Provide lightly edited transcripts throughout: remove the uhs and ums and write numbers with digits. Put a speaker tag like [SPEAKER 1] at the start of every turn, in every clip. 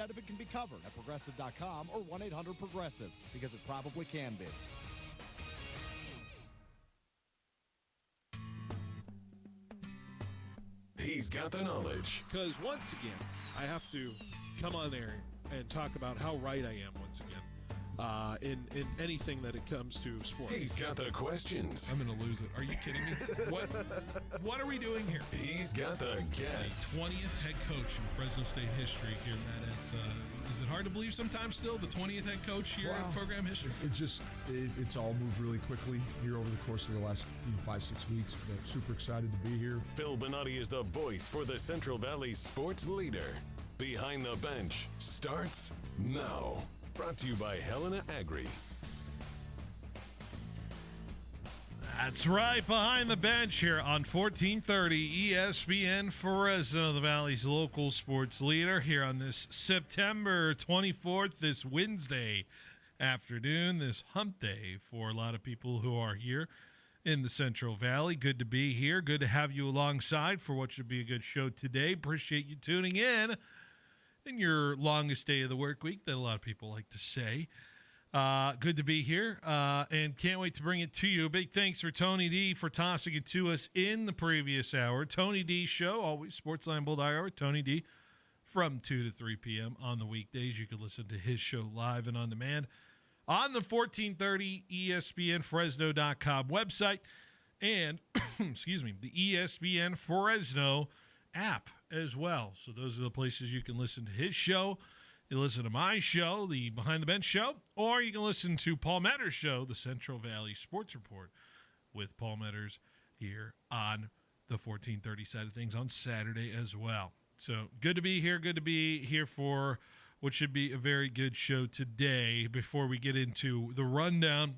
[SPEAKER 1] Out if it can be covered at Progressive.com or 1-800-PROGRESSIVE, because it probably can be.
[SPEAKER 2] He's got the knowledge.
[SPEAKER 3] Because once again, I have to come on there and talk about how right I am once again in anything that it comes to sports.
[SPEAKER 2] He's got the questions.
[SPEAKER 4] I'm going to lose it. Are you kidding me? What are we doing here?
[SPEAKER 2] He's got the guests.
[SPEAKER 4] 20th head coach in Fresno State history here, Matt. Is it hard to believe sometimes still, the 20th head coach here in program history?
[SPEAKER 5] It's all moved really quickly here over the course of the last 5-6 weeks. But super excited to be here.
[SPEAKER 2] Phil Bonatti is the voice for the Central Valley sports leader. Behind the Bench starts now. Brought to you by Helena Agri.
[SPEAKER 6] That's right, Behind the Bench here on 1430 ESPN Fresno, the Valley's local sports leader, here on this September 24th, this Wednesday afternoon, this hump day for a lot of people who are here in the Central Valley. Good to be here. Good to have you alongside for what should be a good show today. Appreciate you tuning in your longest day of the work week, that a lot of people like to say. Good to be here, and can't wait to bring it to you. Big thanks for Tony D for tossing it to us in the previous hour. Tony D Show, always Sportsline Bold IR with Tony D from 2 to 3 p.m. on the weekdays. You can listen to his show live and on demand on the 1430 ESPNFresno.com website and, excuse me, the ESPN Fresno app as well. So those are the places you can listen to his show. You listen to my show, the Behind the Bench show, or you can listen to Paul Metter's show, the Central Valley Sports Report, with Paul Metters here on the 1430 side of things on Saturday as well. So good to be here. Good to be here for what should be a very good show today. Before we get into the rundown,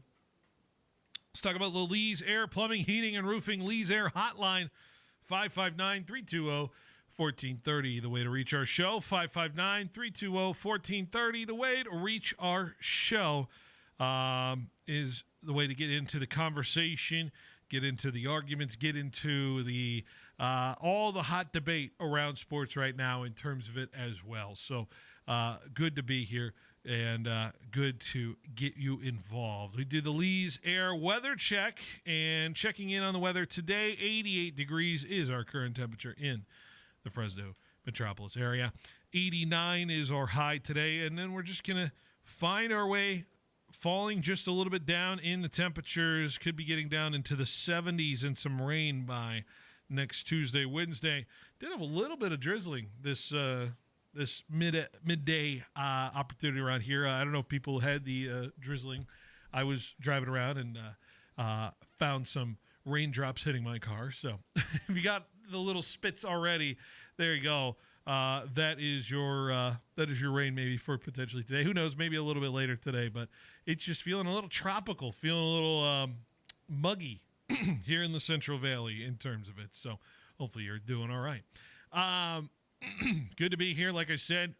[SPEAKER 6] let's talk about the Lee's Air Plumbing, Heating, and Roofing Lee's Air Hotline, 559-320-1430. The way to reach our show, 559-320-1430. The way to reach our show is the way to get into the conversation, get into the arguments, get into the all the hot debate around sports right now in terms of it as well. So good to be here and good to get you involved. We do the Lee's Air weather check, and checking in on the weather today, 88 degrees is our current temperature in the Fresno metropolis area. 89 is our high today, and then we're just going to find our way falling just a little bit down in the temperatures. Could be getting down into the 70s and some rain by next Tuesday, Wednesday. Did have a little bit of drizzling this midday opportunity around here. I don't know if people had the drizzling. I was driving around and found some raindrops hitting my car. So if you got the little spits already, there you go. That is your rain maybe for potentially today. Who knows? Maybe a little bit later today. But it's just feeling a little tropical, feeling a little muggy here in the Central Valley in terms of it. So hopefully you're doing all right. Good to be here. Like I said,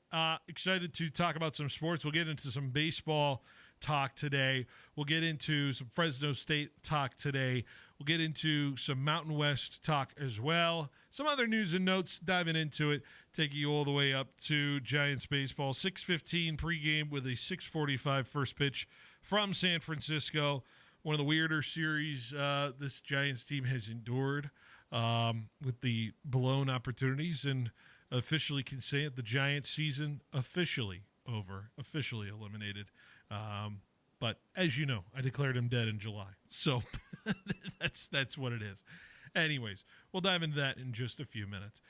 [SPEAKER 6] excited to talk about some sports. We'll get into some baseball talk today. We'll get into some Fresno State talk today. We'll get into some Mountain West talk as well. Some other news and notes, diving into it, taking you all the way up to Giants baseball. 6:15 pregame with a 6:45 first pitch from San Francisco. One of the weirder series this Giants team has endured with the blown opportunities, and officially can say it, the Giants season officially over, officially eliminated. But as you know, I declared him dead in July. So that's what it is. Anyways, we'll dive into that in just a few minutes.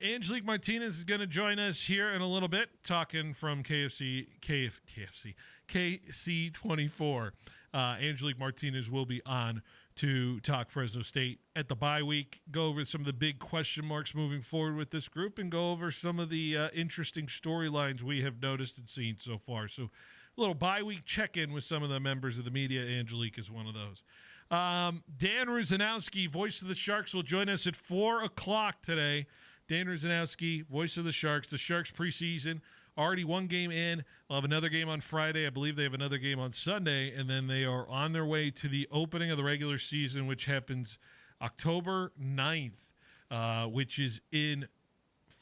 [SPEAKER 6] Angelique Martinez is going to join us here in a little bit, talking from KC24. Angelique Martinez will be on to talk Fresno State at the bye week, go over some of the big question marks moving forward with this group, and go over some of the interesting storylines we have noticed and seen so far. So a little bye week check-in with some of the members of the media. Angelique is one of those. Dan Ruzanowski, voice of the Sharks, will join us at 4 o'clock today. Dan Ruzanowski, voice of the Sharks. The Sharks preseason, already one game in. They'll have another game on Friday. I believe they have another game on Sunday, and then they are on their way to the opening of the regular season, which happens October 9th, which is in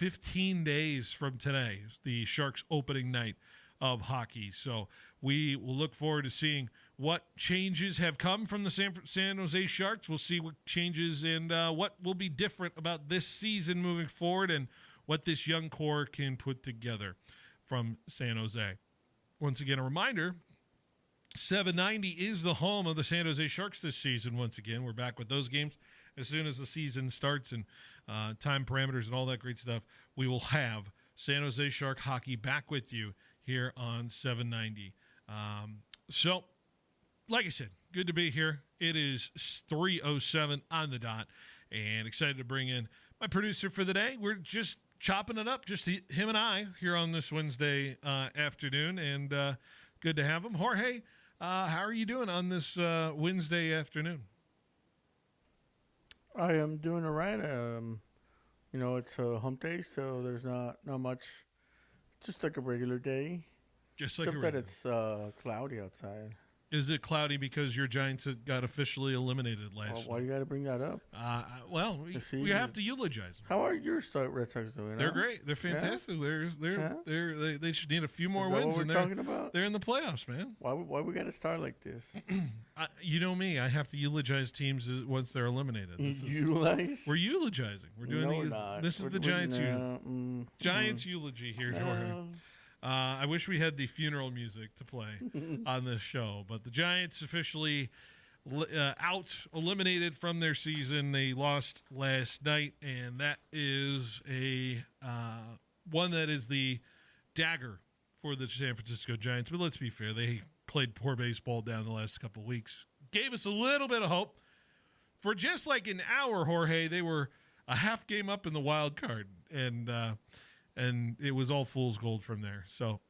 [SPEAKER 6] 15 days from today, the Sharks' opening night of hockey. So we will look forward to seeing what changes have come from the San Jose Sharks. We'll see what changes and what will be different about this season moving forward and what this young core can put together from San Jose. Once again, a reminder, 790 is the home of the San Jose Sharks this season. Once again, we're back with those games as soon as the season starts and time parameters and all that great stuff. We will have San Jose Shark hockey back with you here on 790. So, like I said, good to be here. It is 3:07 on the dot, and excited to bring in my producer for the day. We're just chopping it up, just him and I here on this Wednesday afternoon, and good to have him. Jorge, how are you doing on this Wednesday afternoon?
[SPEAKER 7] I am doing all right. It's a hump day, so there's not much. Just like a regular day.
[SPEAKER 6] Just like
[SPEAKER 7] except that it's cloudy outside.
[SPEAKER 6] Is it cloudy because your Giants got officially eliminated last night?
[SPEAKER 7] Why you got to bring that up?
[SPEAKER 6] We have to eulogize them.
[SPEAKER 7] How are your Red Sox doing?
[SPEAKER 6] They're great. They're fantastic. Yeah? They should need a few more wins.
[SPEAKER 7] What we're talking about?
[SPEAKER 6] They're in the playoffs, man.
[SPEAKER 7] Why we got to start like this?
[SPEAKER 6] You know me. I have to eulogize teams once they're eliminated. We're eulogizing. We're doing this is the Giants Giants eulogy here, Jorge. I wish we had the funeral music to play on this show, but the Giants officially eliminated from their season. They lost last night, and that is a one that is the dagger for the San Francisco Giants. But let's be fair, they played poor baseball down the last couple of weeks. Gave us a little bit of hope. For just like an hour, Jorge, they were a half game up in the wild card, and it was all fool's gold from there. So,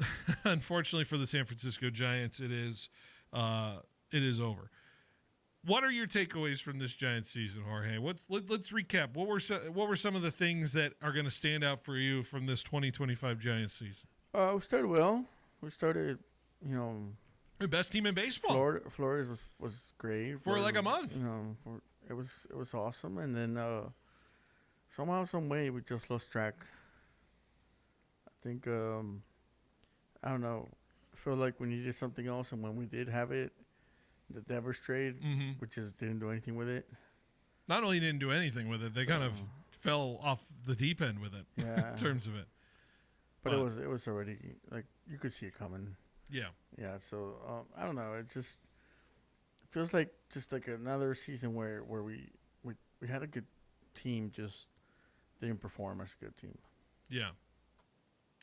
[SPEAKER 6] unfortunately for the San Francisco Giants, it is over. What are your takeaways from this Giants season, Jorge? Let's recap. What were some of the things that are going to stand out for you from this 2025 Giants season?
[SPEAKER 7] We started well. We started,
[SPEAKER 6] the best team in baseball.
[SPEAKER 7] Flores was great
[SPEAKER 6] for like a month.
[SPEAKER 7] It was awesome, and then somehow, some way, we just lost track. I think, I don't know, I feel like we needed something else, and when we did have it, the Devers trade, we just didn't do anything with it.
[SPEAKER 6] Not only didn't do anything with it, they kind of fell off the deep end with it in terms of it.
[SPEAKER 7] But it was already, like, you could see it coming.
[SPEAKER 6] Yeah.
[SPEAKER 7] Yeah, so, I don't know, it just feels like just like another season where we had a good team, just didn't perform as a good team.
[SPEAKER 6] Yeah.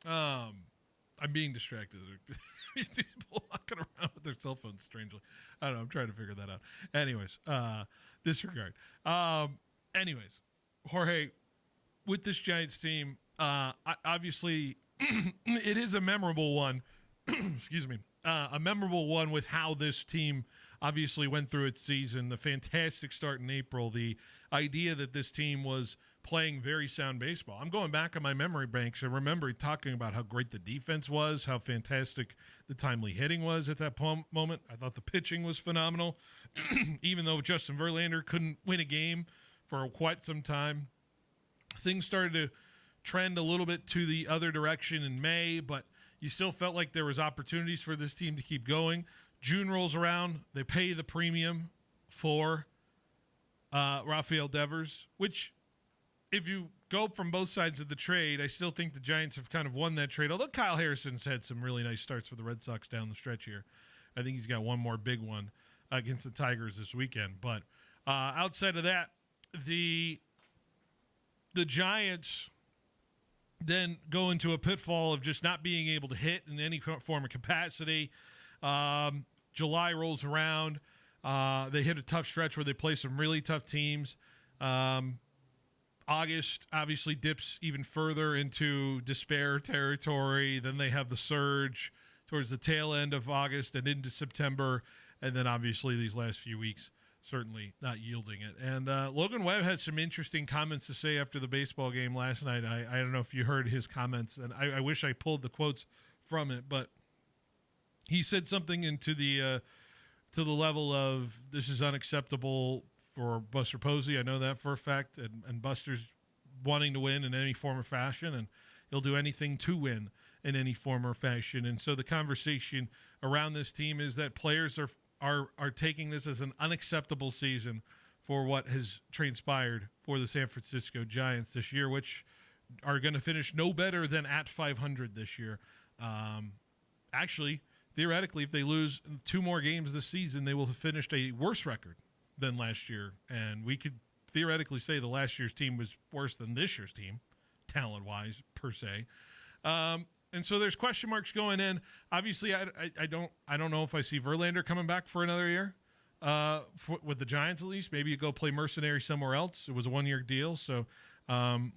[SPEAKER 6] I'm being distracted. People walking around with their cell phones strangely. I don't know. I'm trying to figure that out. Anyways, disregard. Anyways, Jorge, with this Giants team, obviously it is a memorable one. Excuse me. A memorable one with how this team obviously went through its season, the fantastic start in April, the idea that this team was playing very sound baseball. I'm going back on my memory banks and remember talking about how great the defense was, how fantastic the timely hitting was at that moment. I thought the pitching was phenomenal, even though Justin Verlander couldn't win a game for quite some time. Things started to trend a little bit to the other direction in May, but you still felt like there was opportunities for this team to keep going. June rolls around. They pay the premium for Rafael Devers, which if you go from both sides of the trade, I still think the Giants have kind of won that trade, although Kyle Harrison's had some really nice starts for the Red Sox down the stretch here. I think he's got one more big one against the Tigers this weekend. But outside of that, the Giants then go into a pitfall of just not being able to hit in any form of capacity. July rolls around. They hit a tough stretch where they play some really tough teams. August obviously dips even further into despair territory. Then they have the surge towards the tail end of August and into September. And then obviously these last few weeks certainly not yielding it. And Logan Webb had some interesting comments to say after the baseball game last night. I don't know if you heard his comments, and I wish I pulled the quotes from it, but he said something into the to the level of this is unacceptable for Buster Posey. I know that for a fact, and Buster's wanting to win in any form or fashion, and he'll do anything to win in any form or fashion. And so the conversation around this team is that players are taking this as an unacceptable season for what has transpired for the San Francisco Giants this year, which are going to finish no better than at 500 this year. Actually, theoretically, if they lose 2 more games this season, they will have finished a worse record than last year. And we could theoretically say the last year's team was worse than this year's team, talent-wise, per se. And so there's question marks going in. Obviously, I don't know if I see Verlander coming back for another year with the Giants at least. Maybe you go play mercenary somewhere else. It was a 1-year deal, so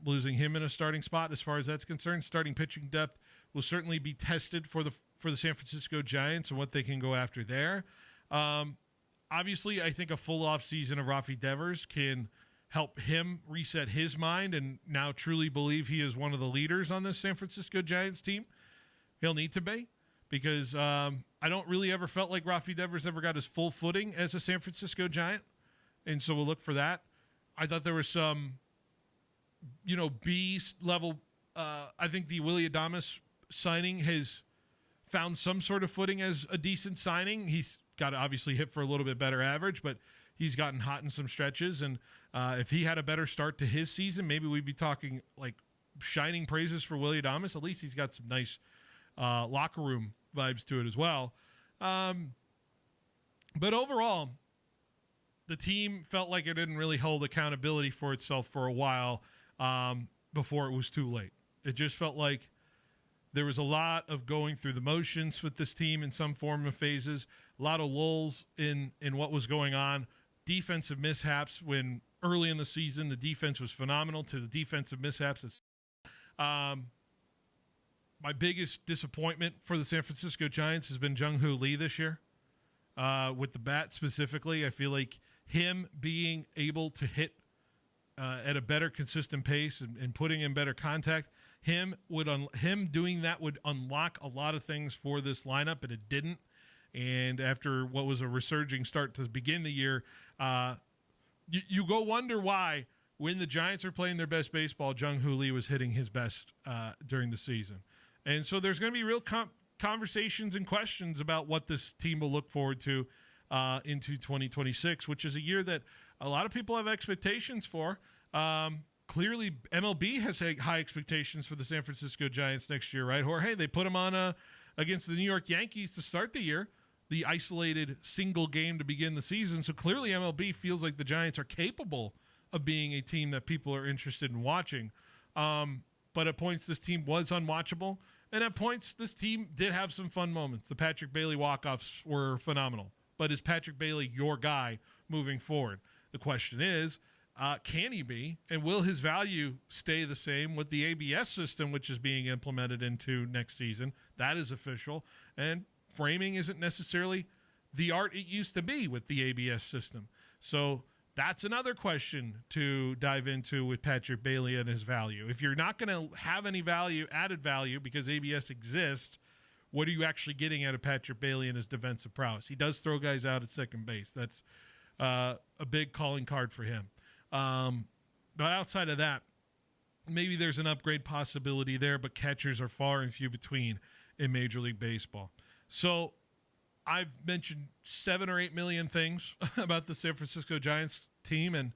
[SPEAKER 6] losing him in a starting spot as far as that's concerned. Starting pitching depth will certainly be tested for the San Francisco Giants and what they can go after there. Obviously, I think a full off season of Rafi Devers can help him reset his mind and now truly believe he is one of the leaders on this San Francisco Giants team. He'll need to be, because I don't really ever felt like Rafi Devers ever got his full footing as a San Francisco Giant. And so we'll look for that. I thought there was some, B level. I think the Willy Adames signing has found some sort of footing as a decent signing. He's got to obviously hit for a little bit better average, but he's gotten hot in some stretches. And if he had a better start to his season, maybe we'd be talking like shining praises for Willy Adames. At least he's got some nice locker room vibes to it as well. But overall, the team felt like it didn't really hold accountability for itself for a while before it was too late. It just felt like there was a lot of going through the motions with this team in some form of phases, a lot of lulls in what was going on, defensive mishaps when early in the season the defense was phenomenal to the defensive mishaps. My biggest disappointment for the San Francisco Giants has been Jung-Hoo Lee this year. With the bat specifically, I feel like him being able to hit at a better consistent pace and putting in better contact, him doing that would unlock a lot of things for this lineup, and it didn't. And after what was a resurging start to begin the year, you go wonder why, when the Giants are playing their best baseball, Jung-Hoo Lee was hitting his best during the season. And so there's going to be real conversations and questions about what this team will look forward to into 2026, which is a year that a lot of people have expectations for. Clearly, MLB has high expectations for the San Francisco Giants next year, right, Jorge? They put them on against the New York Yankees to start the year, the isolated single game to begin the season. So clearly MLB feels like the Giants are capable of being a team that people are interested in watching. But at points, this team was unwatchable. And at points, this team did have some fun moments. The Patrick Bailey walk-offs were phenomenal. But is Patrick Bailey your guy moving forward? The question is, can he be? And will his value stay the same with the ABS system, which is being implemented into next season? That is official. And framing isn't necessarily the art it used to be with the ABS system. So that's another question to dive into with Patrick Bailey and his value. If you're not going to have any added value because ABS exists, what are you actually getting out of Patrick Bailey and his defensive prowess? He does throw guys out at second base. That's a big calling card for him. But outside of that, maybe there's an upgrade possibility there, but catchers are far and few between in Major League Baseball. So I've mentioned 7 or 8 million things about the San Francisco Giants team, and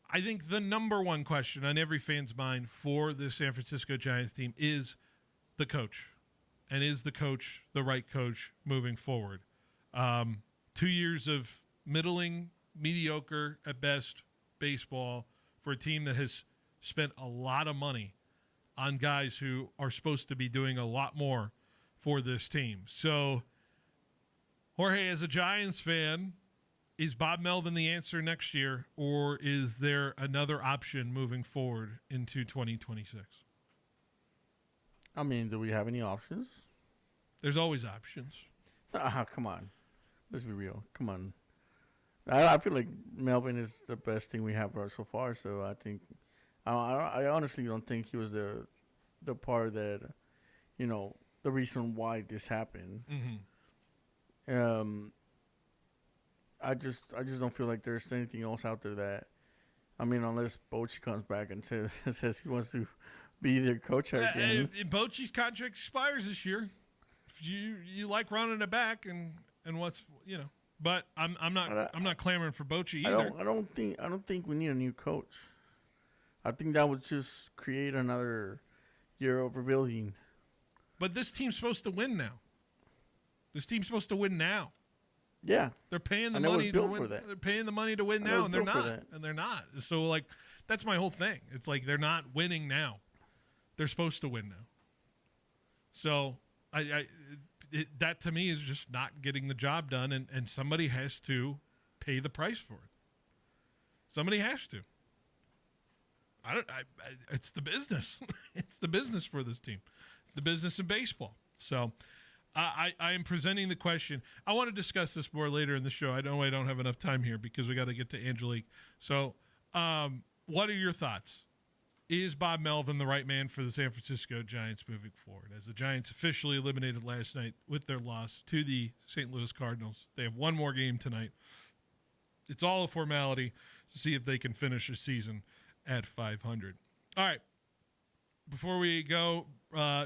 [SPEAKER 6] I think the number one question on every fan's mind for the San Francisco Giants team is the coach. And is the coach the right coach moving forward? 2 years of middling, mediocre at best baseball for a team that has spent a lot of money on guys who are supposed to be doing a lot more for this team. So, Jorge, as a Giants fan, is Bob Melvin the answer next year, or is there another option moving forward into 2026?
[SPEAKER 7] I mean, do we have any options?
[SPEAKER 6] There's always options.
[SPEAKER 7] Come on. Let's be real. Come on. I feel like Melvin is the best thing we have so far. So I think I honestly don't think he was the part that, the reason why this happened.
[SPEAKER 6] Mm-hmm.
[SPEAKER 7] I just don't feel like there's anything else out there that I mean, unless Bochy comes back and says he wants to be their coach again.
[SPEAKER 6] Bochy's contract expires this year. If you like running it back and what's but I'm not clamoring for Bochy either.
[SPEAKER 7] I don't think we need a new coach. I think that would just create another year of rebuilding.
[SPEAKER 6] But this team's supposed to win now.
[SPEAKER 7] Yeah,
[SPEAKER 6] they're paying the
[SPEAKER 7] and
[SPEAKER 6] money to win.
[SPEAKER 7] For that.
[SPEAKER 6] They're paying the money to win now, and they're not. And they're not. So like, that's my whole thing. It's like they're not winning now. They're supposed to win now. So that to me is just not getting the job done, and somebody has to pay the price for it. Somebody has to. It's the business. It's the business for this team. It's the business of baseball. So. I am presenting the question. I want to discuss this more later in the show. I know I don't have enough time here because we got to get to Angelique. So, what are your thoughts? Is Bob Melvin the right man for the San Francisco Giants moving forward? As the Giants officially eliminated last night with their loss to the St. Louis Cardinals. They have one more game tonight. It's all a formality to see if they can finish the season at 500. All right. Before we go,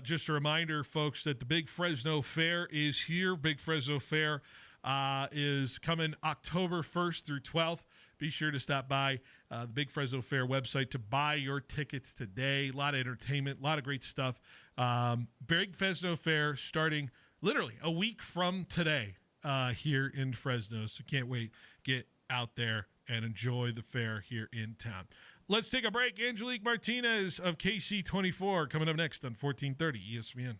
[SPEAKER 6] just a reminder, folks, that the Big Fresno Fair is here. Big Fresno Fair is coming October 1st through 12th. Be sure to stop by the Big Fresno Fair website to buy your tickets today. A lot of entertainment, a lot of great stuff. Big Fresno Fair starting literally a week from today here in Fresno. So can't wait. Get out there and enjoy the fair here in town. Let's take a break. Angelique Martinez of KC24 coming up next on 1430 ESPN.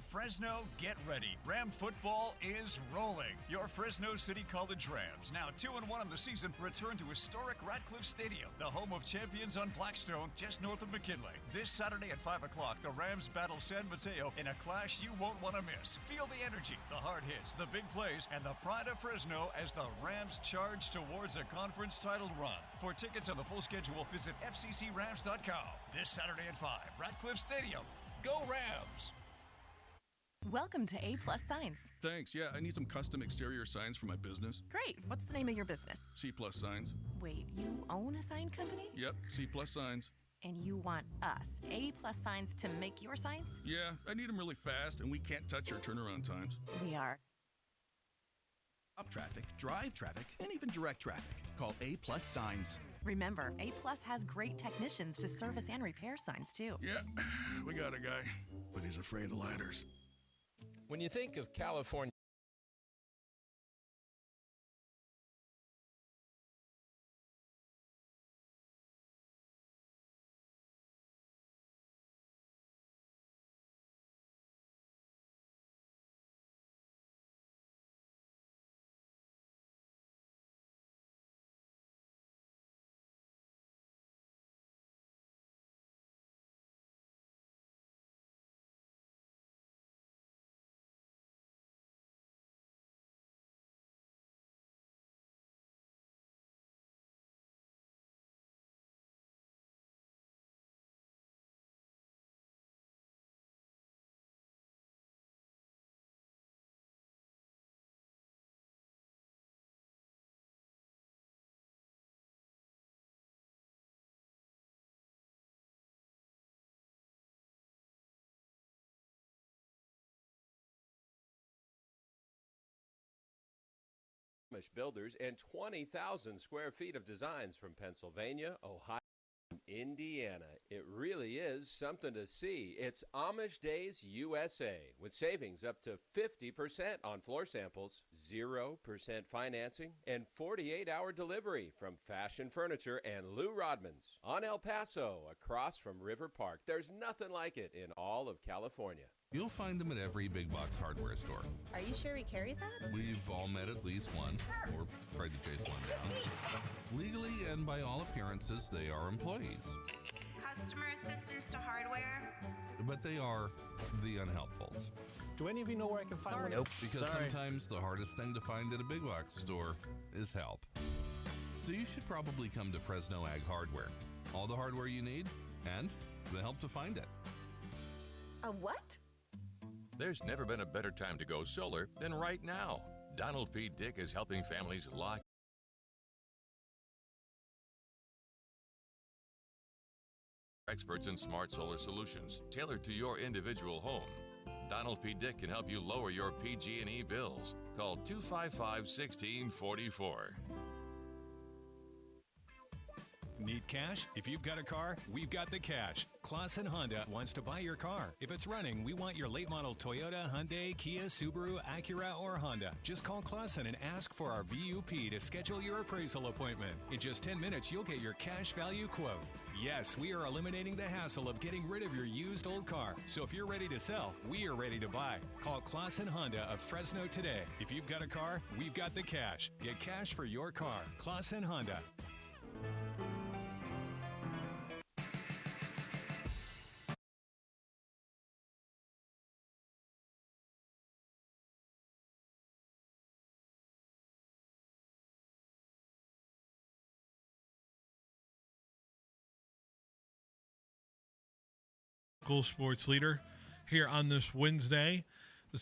[SPEAKER 8] Fresno, get ready. Ram football is rolling. Your Fresno City College Rams, now 2-1 in the season, return to historic Ratcliffe Stadium, the home of champions on Blackstone, just north of McKinley. This Saturday at 5 o'clock, the Rams battle San Mateo in a clash you won't want to miss. Feel the energy, the hard hits, the big plays, and the pride of Fresno as the Rams charge towards a conference title run. For tickets on the full schedule, visit fccrams.com. This Saturday at 5, Ratcliffe Stadium. Go Rams!
[SPEAKER 9] Welcome to A+ Signs.
[SPEAKER 10] Thanks. Yeah, I need some custom exterior signs for my business.
[SPEAKER 9] Great. What's the name of your business?
[SPEAKER 10] C+ Signs.
[SPEAKER 9] Wait, you own a sign company?
[SPEAKER 10] Yep, C+ Signs.
[SPEAKER 9] And you want us, A+ Signs, to make your signs?
[SPEAKER 10] Yeah, I need them really fast, and we can't touch our turnaround times.
[SPEAKER 9] We are.
[SPEAKER 11] Up traffic, drive traffic, and even direct traffic. Call A+ Signs.
[SPEAKER 9] Remember, A+ has great technicians to service and repair signs, too.
[SPEAKER 10] Yeah, we got a guy, but he's afraid of ladders.
[SPEAKER 12] When you think of California, builders and 20,000 square feet of designs from Pennsylvania, Ohio, and Indiana. It really is something to see. It's Amish Days USA with savings up to 50% on floor samples, 0% financing, and 48-hour delivery from Fashion Furniture and Lou Rodman's on El Paso across from River Park. There's nothing like it in all of California.
[SPEAKER 13] You'll find them at every big box hardware store.
[SPEAKER 14] Are you sure we carry that?
[SPEAKER 13] We've all met at least once, or tried to chase one down. Legally and by all appearances, they are employees.
[SPEAKER 14] Customer assistance to hardware?
[SPEAKER 13] But they are the unhelpfuls.
[SPEAKER 15] Do any of you know where I can find one?
[SPEAKER 13] Nope. Because sometimes the hardest thing to find at a big box store is help. So you should probably come to Fresno Ag Hardware. All the hardware you need, and the help to find it.
[SPEAKER 14] A what?
[SPEAKER 16] There's never been a better time to go solar than right now. Donald P. Dick is helping families lock experts in smart solar solutions tailored to your individual home. Donald P. Dick can help you lower your PG&E bills. Call 255-1644.
[SPEAKER 17] Need cash? If you've got a car, we've got the cash. Clausen Honda wants to buy your car. If it's running, we want your late model Toyota, Hyundai, Kia, Subaru, Acura, or Honda. Just call Clausen and ask for our VUP to schedule your appraisal appointment. In just 10 minutes, you'll get your cash value quote. Yes, we are eliminating the hassle of getting rid of your used old car. So if you're ready to sell, we are ready to buy. Call Clausen Honda of Fresno today. If you've got a car, we've got the cash. Get cash for your car. Clausen Honda.
[SPEAKER 6] Local sports leader here on this Wednesday. The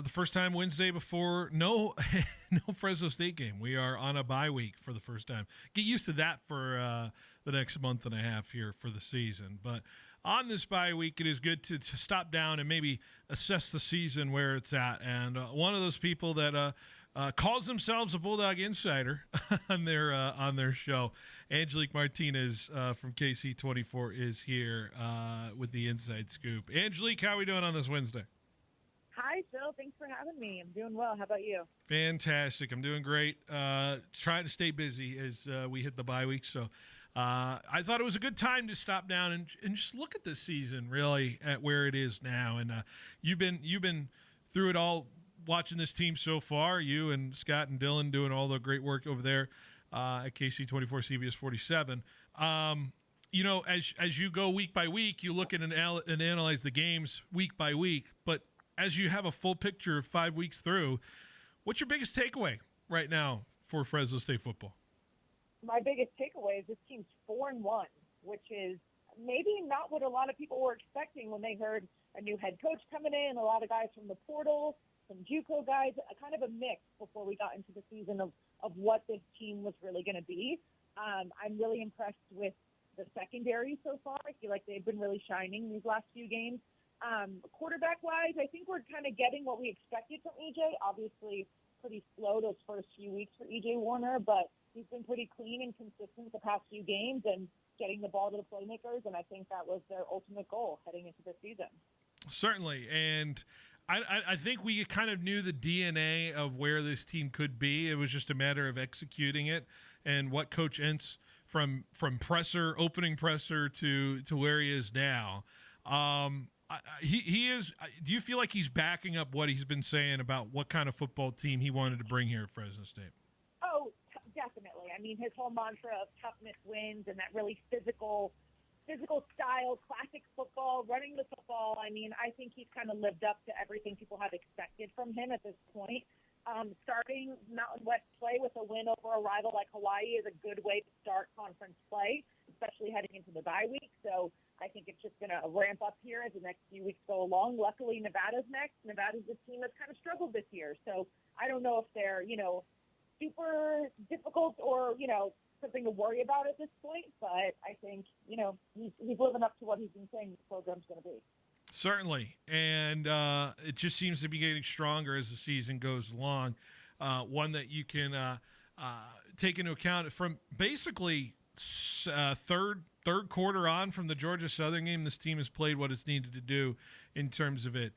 [SPEAKER 6] first time Wednesday before no Fresno State game. We are on a bye week for the first time. Get used to that for the next month and a half here for the season. But on this bye week, it is good to stop down and maybe assess the season where it's at. And one of those people that calls themselves a Bulldog Insider on their show, Angelique Martinez from KC24 is here with the Inside Scoop. Angelique, how are we doing on this Wednesday?
[SPEAKER 18] Hi, Phil. Thanks for having me. I'm doing well. How about you?
[SPEAKER 6] Fantastic. I'm doing great. Trying to stay busy as we hit the bye week. So I thought it was a good time to stop down and just look at this season, really, at where it is now. And you've been through it all, watching this team so far. You and Scott and Dylan doing all the great work over there at KC24 CBS 47. As you go week by week, you look at and analyze the games week by week. But as you have a full picture of 5 weeks through, what's your biggest takeaway right now for Fresno State football?
[SPEAKER 18] My biggest takeaway is this team's 4-1, which is maybe not what a lot of people were expecting when they heard a new head coach coming in, a lot of guys from the portal, some JUCO guys, a kind of a mix before we got into the season of what this team was really going to be. I'm really impressed with the secondary so far. I feel like they've been really shining these last few games. Quarterback-wise, I think we're kind of getting what we expected from EJ. Obviously, pretty slow those first few weeks for EJ Warner, but he's been pretty clean and consistent the past few games and getting the ball to the playmakers, and I think that was their ultimate goal heading into the season. Certainly, and I think we kind of knew the DNA of where this team could be. It was just a matter of executing it, and what Coach Entz from opening presser to where he is now. He is. Do you feel like he's backing up what he's been saying about what kind of football team he wanted to bring here at Fresno State? Oh, definitely. I mean, his whole mantra of toughness wins and that really physical style, classic football, running the football. I mean, I think he's kind of lived up to everything people have expected from him at this point. Starting Mountain West play with a win over a rival like Hawaii is a good way to start conference play, especially heading into the bye week. So I think it's just going to ramp up here as the next few weeks go along. Luckily, Nevada's next. Nevada's the team that's kind of struggled this year. So I don't know if they're, super difficult or, something to worry about at this point. But I think, he's living up to what he's been saying the program's going to be. Certainly. And it just seems to be getting stronger as the season goes along. One that you can take into account from basically third quarter on from the Georgia Southern game. This team has played what it's needed to do in terms of it.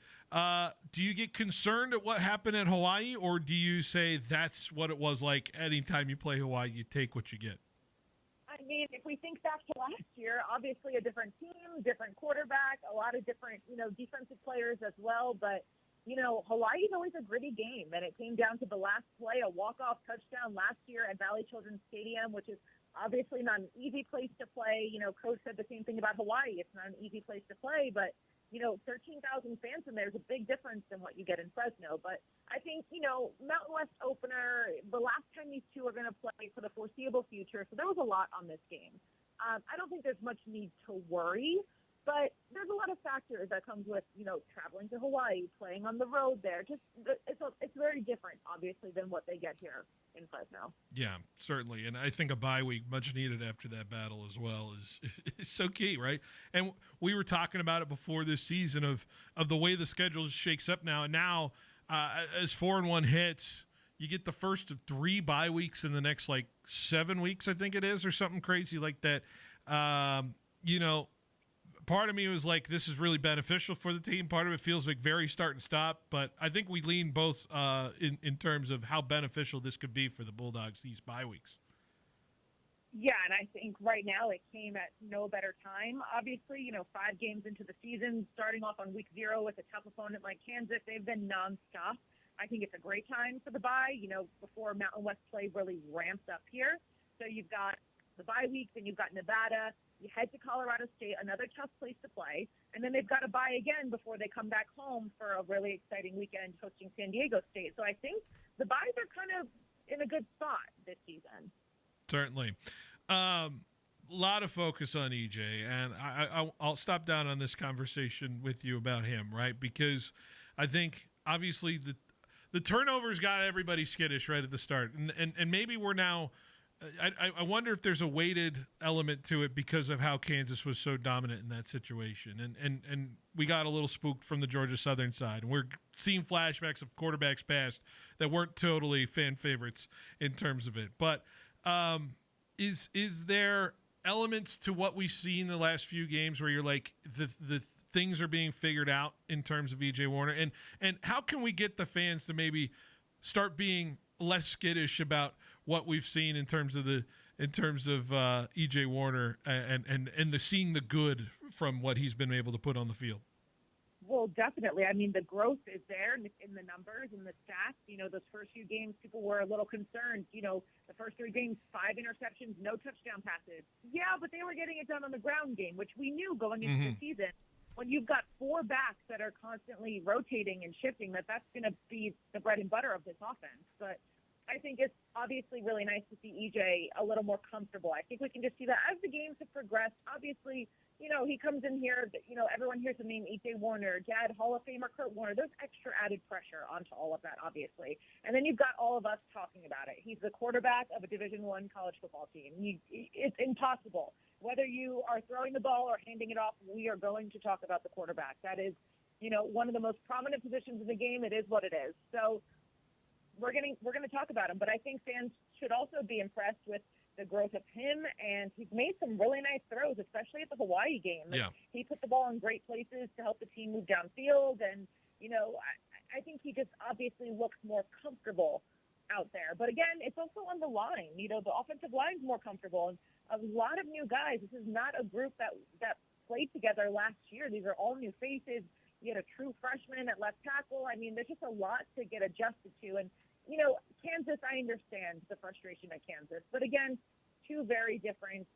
[SPEAKER 18] Do you get concerned at what happened at Hawaii, or do you say that's what it was like anytime you play Hawaii, you take what you get? I mean, if we think back to last year, obviously a different team, different quarterback, a lot of different, defensive players as well. But, Hawaii is always a gritty game, and it came down to the last play, a walk-off touchdown last year at Valley Children's Stadium, which is obviously not an easy place to play. Coach said the same thing about Hawaii. It's not an easy place to play, but 13,000 fans in there is a big difference than what you get in Fresno. But I think, Mountain West opener, the last time these two are going to play for the foreseeable future, so there was a lot on this game. I don't think there's much need to worry. But there's a lot of factors that comes with, traveling to Hawaii, playing on the road there. Just it's very different, obviously, than what they get here in Fresno.
[SPEAKER 6] Yeah, certainly. And I think a bye week, much needed after that battle as well, is so key, right? And we were talking about it before this season of the way the schedule shakes up now. And now, as 4-1 hits, you get the first of 3 bye weeks in the next, 7 weeks, I think it is, or something crazy like that. Part of me was like, this is really beneficial for the team. Part of it feels like very start and stop. But I think we lean both in terms of how beneficial this could be for the Bulldogs, these bye weeks.
[SPEAKER 18] Yeah, and I think right now it came at no better time. Obviously, 5 games into the season, starting off on week 0 with a tough opponent like Kansas, they've been nonstop. I think it's a great time for the bye, before Mountain West play really ramps up here. So you've got the bye week, then you've got Nevada. You head to Colorado State, another tough place to play, and then they've got to bye again before they come back home for a really exciting weekend hosting San Diego State. So I think the byes are kind of in a good spot this season.
[SPEAKER 6] Certainly. A lot of focus on EJ, and I'll stop down on this conversation with you about him, right? Because I think, obviously, the turnovers got everybody skittish right at the start, and maybe we're now – I wonder if there's a weighted element to it because of how Kansas was so dominant in that situation. And we got a little spooked from the Georgia Southern side. And we're seeing flashbacks of quarterbacks past that weren't totally fan favorites in terms of it. But is there elements to what we've seen the last few games where you're like, the things are being figured out in terms of EJ Warner? And how can we get the fans to maybe start being less skittish about what we've seen in terms of EJ Warner and seeing the good from what he's been able to put on the field?
[SPEAKER 18] Well, definitely. I mean, the growth is there in the numbers and the stats. Those first few games, people were a little concerned. The first 3 games, 5 interceptions, no touchdown passes. Yeah, but they were getting it done on the ground game, which we knew going into the season. When you've got 4 backs that are constantly rotating and shifting, that's going to be the bread and butter of this offense. But I think it's obviously really nice to see EJ a little more comfortable. I think we can just see that as the games have progressed. Obviously, he comes in here, everyone hears the name EJ Warner, Dad, Hall of Famer Kurt Warner. There's extra added pressure onto all of that, obviously. And then you've got all of us talking about it. He's the quarterback of a Division I college football team. It's impossible. Whether you are throwing the ball or handing it off, we are going to talk about the quarterback. That is, one of the most prominent positions in the game. It is what it is. So we're going to talk about him, but I think fans should also be impressed with the growth of him, and he's made some really nice throws, especially at the Hawaii game.
[SPEAKER 6] Yeah.
[SPEAKER 18] He put the ball in great places to help the team move downfield, and I think he just obviously looks more comfortable out there. But again, it's also on the line. The offensive line's more comfortable, and a lot of new guys. This is not a group that played together last year. These are all new faces. You had a true freshman at left tackle. I mean, there's just a lot to get adjusted to. And, Kansas, I understand the frustration at Kansas. But again, 2 very different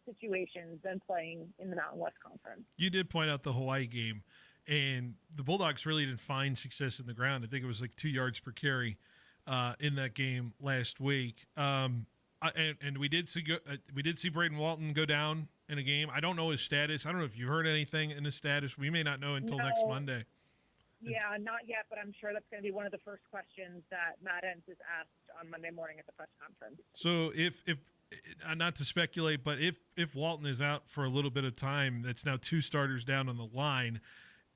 [SPEAKER 18] situations than playing in the Mountain West Conference.
[SPEAKER 6] You did point out the Hawaii game, and the Bulldogs really didn't find success in the ground. I think it was 2 yards per carry in that game last week. And we did see Braden Walton go down in a game. I don't know his status. I don't know if you've heard anything in his status. We may not know until next Monday.
[SPEAKER 18] Yeah, not yet, but I'm sure that's going to be one of the first questions that Matt Entz is asked on Monday morning at the press conference.
[SPEAKER 6] So if not to speculate, but if Walton is out for a little bit of time, that's now 2 starters down on the line,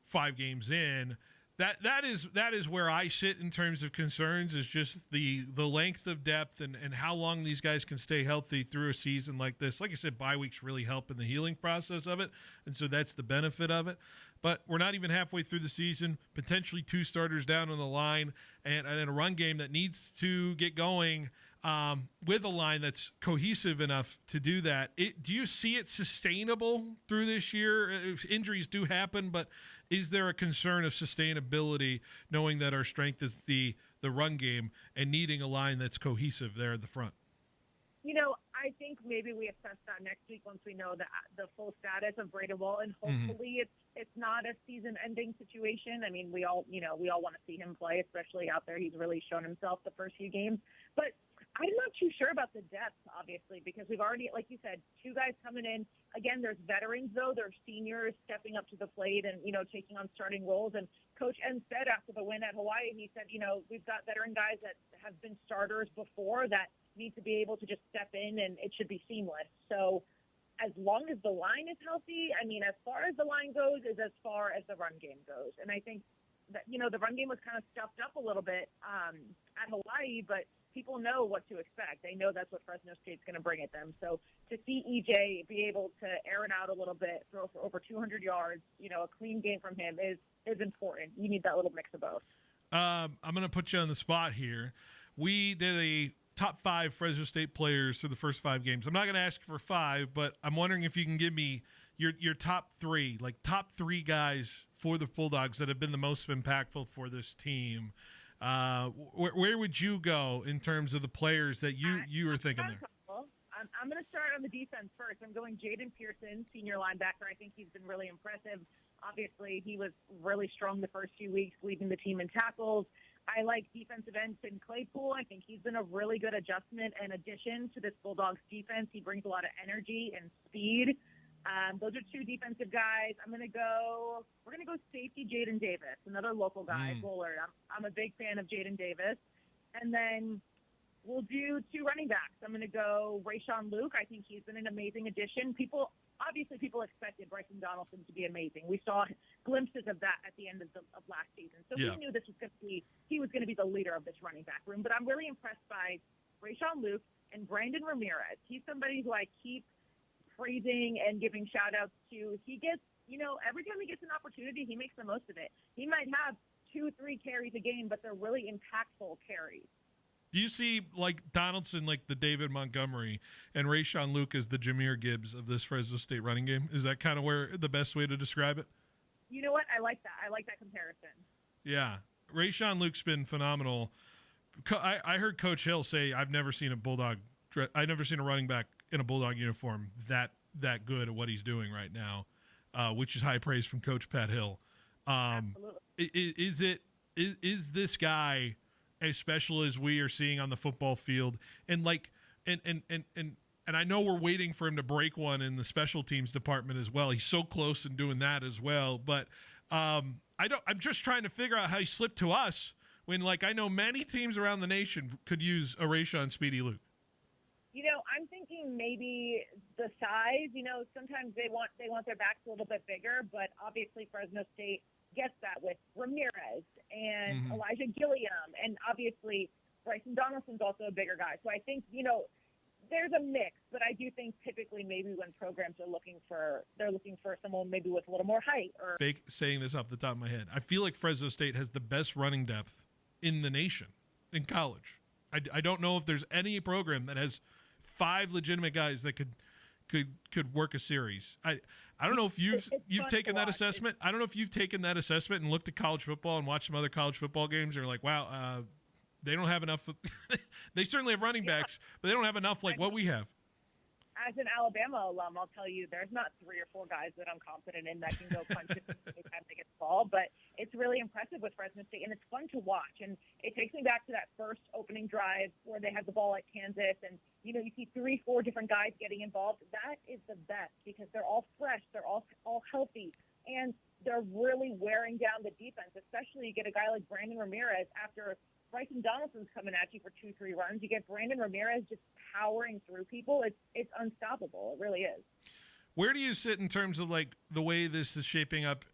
[SPEAKER 6] 5 games in. That is where I sit in terms of concerns, is just the length of depth and how long these guys can stay healthy through a season like this. Like I said, bye weeks really help in the healing process of it, and so that's the benefit of it. But we're not even halfway through the season, potentially 2 starters down on the line, and a run game that needs to get going with a line that's cohesive enough to do that. Do you see it sustainable through this year? Injuries do happen, but is there a concern of sustainability, knowing that our strength is the run game and needing a line that's cohesive there at the front?
[SPEAKER 18] I think maybe we assess that next week once we know the full status of Braden Walton. Hopefully it's not a season-ending situation. I mean, we all want to see him play, especially out there. He's really shown himself the first few games. But I'm not too sure about the depth, obviously, because we've already, like you said, 2 guys coming in. Again, there's veterans, though. There's seniors stepping up to the plate and, taking on starting roles. And Coach N said after the win at Hawaii, he said, we've got veteran guys that have been starters before that need to be able to just step in, and it should be seamless. So as long as the line is healthy, as far as the line goes is as far as the run game goes. And I think that, the run game was kind of stuffed up a little bit at Hawaii, but people know what to expect. They know that's what Fresno State's going to bring at them. So to see EJ be able to air it out a little bit, throw for over 200 yards, a clean game from him is important. You need that little mix of both.
[SPEAKER 6] I'm going to put you on the spot here. We did a top 5 Fresno State players through the first 5 games. I'm not going to ask for 5, but I'm wondering if you can give me your top 3, like top 3 guys for the Bulldogs that have been the most impactful for this team. Where would you go in terms of the players that you are thinking there?
[SPEAKER 18] I'm going to start on the defense first. I'm going Jaden Pearson, senior linebacker. I think he's been really impressive. Obviously, he was really strong the first few weeks, leading the team in tackles. I like defensive end Finn Claypool. I think he's been a really good adjustment and addition to this Bulldogs defense. He brings a lot of energy and speed. Those are 2 defensive guys. We're going to go safety Jaden Davis, another local guy, Bullard. I'm a big fan of Jaden Davis. And then we'll do 2 running backs. I'm going to go Rayshawn Luke. I think he's been an amazing addition. People expected Bryson Donaldson to be amazing. We saw glimpses of that at the end of last season. So we knew he was going to be the leader of this running back room. But I'm really impressed by Rayshawn Luke and Brandon Ramirez. He's somebody who I keep praising and giving shout outs to. He gets, every time he gets an opportunity, he makes the most of it. He might have 2-3 carries a game, but they're really impactful carries.
[SPEAKER 6] Do you see like Donaldson, like the David Montgomery, and Rayshawn Luke as the Jahmyr Gibbs of this Fresno State running game? Is that kind of where the best way to describe it?
[SPEAKER 18] You know what? I like that. I like that comparison.
[SPEAKER 6] Yeah. Rayshawn Luke's been phenomenal. I heard Coach Hill say, I've never seen a running back in a Bulldog uniform that good at what he's doing right now, which is high praise from Coach Pat Hill. Absolutely. Is this guy as special as we are seeing on the football field? And I know we're waiting for him to break one in the special teams department as well. He's so close in doing that as well. But I'm just trying to figure out how he slipped to us when, I know many teams around the nation could use a Rayshawn Speedy Luke.
[SPEAKER 18] I'm thinking maybe the size. Sometimes they want their backs a little bit bigger, but obviously Fresno State gets that with Ramirez and Elijah Gilliam, and obviously Bryson Donaldson's also a bigger guy. So I think there's a mix, but I do think typically maybe when programs are looking for someone maybe with a little more height. Or
[SPEAKER 6] saying this off the top of my head, I feel like Fresno State has the best running depth in the nation in college. I don't know if there's any program that has 5 legitimate guys that could work a series. I don't know if you've taken that assessment. I don't know if you've taken that assessment and looked at college football and watched some other college football games and are like, wow, they don't have enough. They certainly have running backs, but they don't have enough like what we have.
[SPEAKER 18] As an Alabama alum, I'll tell you, there's not 3 or 4 guys that I'm confident in that can go punch it anytime they get the ball. But it's really impressive with Fresno State, and it's fun to watch. And it takes me back to that first opening drive where they had the ball at Kansas, and you see 3-4 different guys getting involved. That is the best because they're all fresh, they're all healthy, and they're really wearing down the defense. Especially you get a guy like Brandon Ramirez after Bryson Donaldson's coming at you for 2-3 runs. You get Brandon Ramirez just powering through people. It's unstoppable. It really is.
[SPEAKER 6] Where do you sit in terms of the way this is shaping up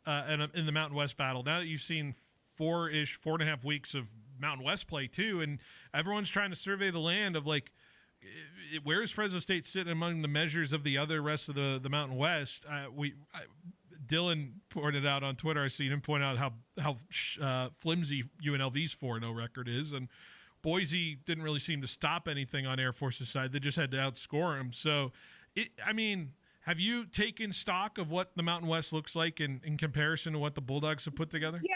[SPEAKER 6] in the Mountain West battle? Now that you've seen 4.5 weeks of Mountain West play too, and everyone's trying to survey the land of where is Fresno State sitting among the measures of the other rest of the Mountain West? Dylan pointed out on Twitter. I seen him point out how flimsy UNLV's 4-0 record is, and Boise didn't really seem to stop anything on Air Force's side. They just had to outscore them. So, have you taken stock of what the Mountain West looks like in comparison to what the Bulldogs have put together?
[SPEAKER 18] Yeah,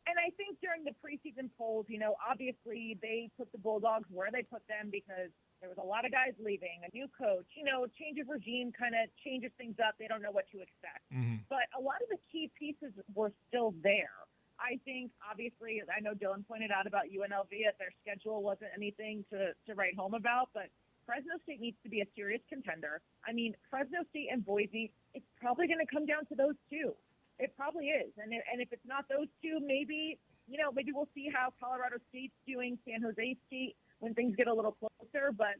[SPEAKER 18] and I think during the preseason polls, obviously they put the Bulldogs where they put them because there was a lot of guys leaving, a new coach, change of regime kind of changes things up. They don't know what to expect. But a lot of the key pieces were still there. I think, obviously, I know Dylan pointed out about UNLV that their schedule wasn't anything to write home about, but Fresno State needs to be a serious contender. I mean, Fresno State and Boise, it's probably going to come down to those two. It probably is. And if it's not those two, maybe we'll see how Colorado State's doing, San Jose State, when things get a little closer. But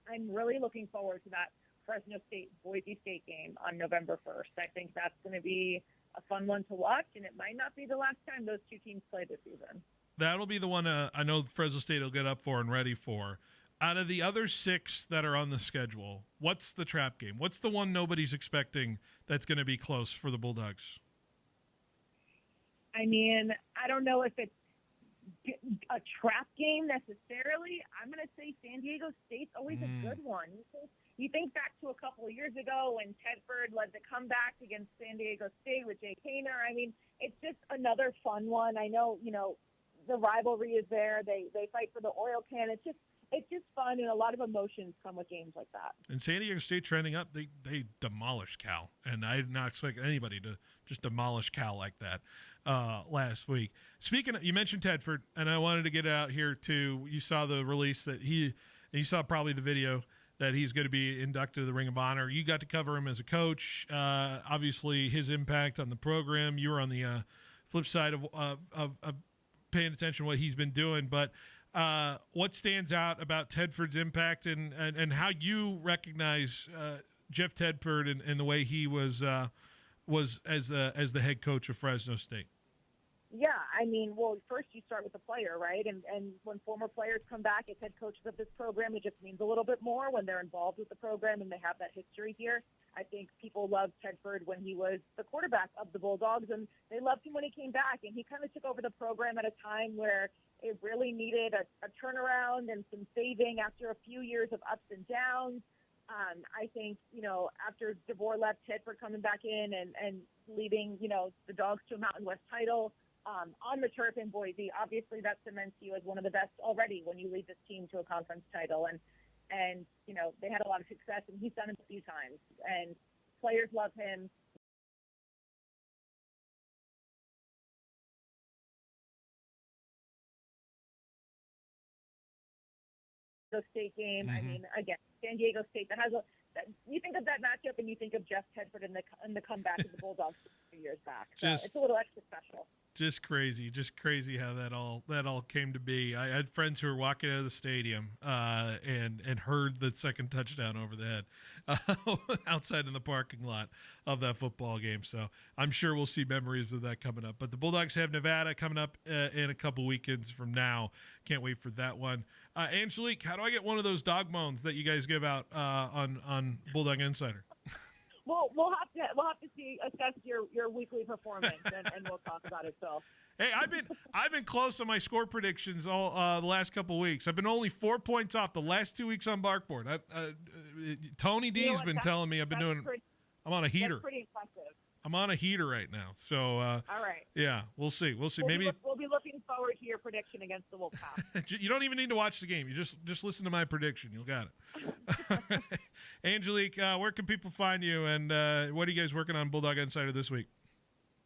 [SPEAKER 18] I'm really looking forward to that Fresno State-Boise State game on November 1st. I think that's going to be a fun one to watch, and it might not be the last time those two teams play this season.
[SPEAKER 6] That'll be the one I know Fresno State will get up for and ready for. Out of the other 6 that are on the schedule, what's the trap game? What's the one nobody's expecting that's going to be close for the Bulldogs?
[SPEAKER 18] I mean, I don't know if it's a trap game necessarily. I'm going to say San Diego State's always a good one. You think back to a couple of years ago when Tedford led the comeback against San Diego State with Jay Kaner. I mean, it's just another fun one. I know, the rivalry is there. They fight for the oil can. It's just fun, and a lot of emotions come with games like that.
[SPEAKER 6] And San Diego State trending up, they demolished Cal, and I did not expect anybody to just demolish Cal like that last week. Speaking of, you mentioned Tedford, and I wanted to get out here too. You saw the release that you saw probably the video that he's going to be inducted to the Ring of Honor. You got to cover him as a coach. Obviously, his impact on the program. You were on the flip side of paying attention to what he's been doing, but what stands out about Tedford's impact and how you recognize Jeff Tedford and the way he was as the head coach of Fresno State?
[SPEAKER 18] Yeah, I mean, well, first you start with the player, right? And when former players come back as head coaches of this program, it just means a little bit more when they're involved with the program and they have that history here. I think people loved Tedford when he was the quarterback of the Bulldogs, and they loved him when he came back. And he kind of took over the program at a time where it really needed a turnaround and some saving after a few years of ups and downs. I think, after DeVore left, Tedford coming back in and leading, the Dogs to a Mountain West title on the turf in Boise, obviously that cements you as one of the best already when you lead this team to a conference title. And they had a lot of success, and he's done it a few times. And players love him. The state game. I mean, again, San Diego State. You think of that matchup, and you think of Jeff Tedford and the comeback of the Bulldogs a few years back. So it's a little extra special.
[SPEAKER 6] Just crazy how that all came to be. I had friends who were walking out of the stadium and heard the second touchdown over the head outside in the parking lot of that football game. So I'm sure we'll see memories of that coming up. But the Bulldogs have Nevada coming up in a couple weekends from now. Can't wait for that one. Angelique, how do I get one of those dog moans that you guys give out on Bulldog Insider?
[SPEAKER 18] Well, we'll have to assess your weekly performance, and we'll talk about it, Phil.
[SPEAKER 6] Hey, I've been close on my score predictions all the last couple weeks. I've been only 4 points off the last 2 weeks on Barkboard. Tony D's been telling me I'm on a heater.
[SPEAKER 18] That's pretty impressive.
[SPEAKER 6] I'm on a heater right now. So
[SPEAKER 18] all right.
[SPEAKER 6] Yeah, we'll see. We'll
[SPEAKER 18] be looking forward to your prediction against the Wolfpack.
[SPEAKER 6] You don't even need to watch the game. You just listen to my prediction. You'll got it. Angelique, where can people find you, and what are you guys working on Bulldog Insider this week?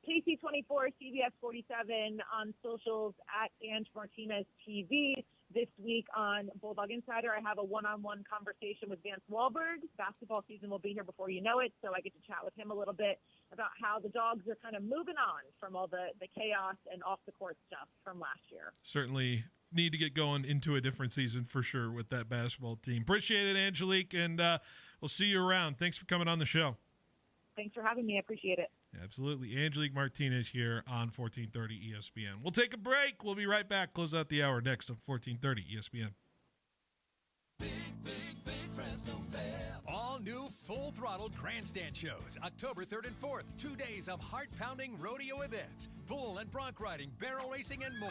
[SPEAKER 18] KC24, CBS 47 on socials at Ange Martinez TV. This week on Bulldog Insider, I have a one-on-one conversation with Vance Wahlberg. Basketball season will be here before you know it, so I get to chat with him a little bit about how the Dogs are kind of moving on from all the chaos and off-the-court stuff from last year.
[SPEAKER 6] Certainly need to get going into a different season for sure with that basketball team. Appreciate it, Angelique, and we'll see you around. Thanks for coming on the show.
[SPEAKER 18] Thanks for having me. I appreciate it.
[SPEAKER 6] Absolutely. Angelique Martinez here on 1430 ESPN. We'll take a break. We'll be right back. Close out the hour next on 1430 ESPN.
[SPEAKER 8] Big Fresno Fair. All new full-throttle grandstand shows, October 3rd and 4th. 2 days of heart-pounding rodeo events, bull and bronc riding, barrel racing, and more.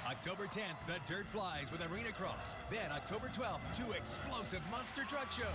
[SPEAKER 8] October 10th, the Dirt Flies with Arena Cross. Then October 12th, 2 explosive monster truck shows.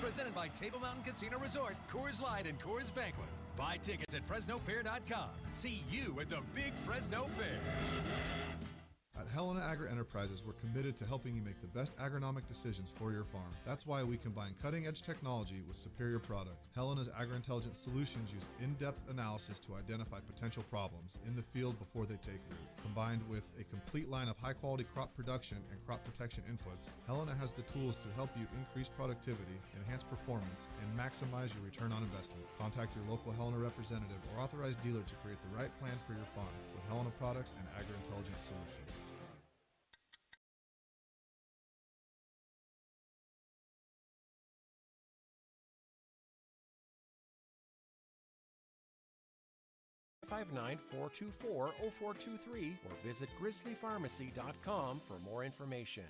[SPEAKER 8] Presented by Table Mountain Casino Resort, Coors Light, and Coors Banquet. Buy tickets at FresnoFair.com. See you at the Big Fresno Fair.
[SPEAKER 19] At Helena Agri-Enterprises, we're committed to helping you make the best agronomic decisions for your farm. That's why we combine cutting-edge technology with superior product. Helena's agri-intelligence solutions use in-depth analysis to identify potential problems in the field before they take root. Combined with a complete line of high-quality crop production and crop protection inputs, Helena has the tools to help you increase productivity, enhance performance, and maximize your return on investment. Contact your local Helena representative or authorized dealer to create the right plan for your farm with Helena Products and Agri-Intelligence Solutions.
[SPEAKER 20] (59424) or visit grizzlypharmacy.com for more information.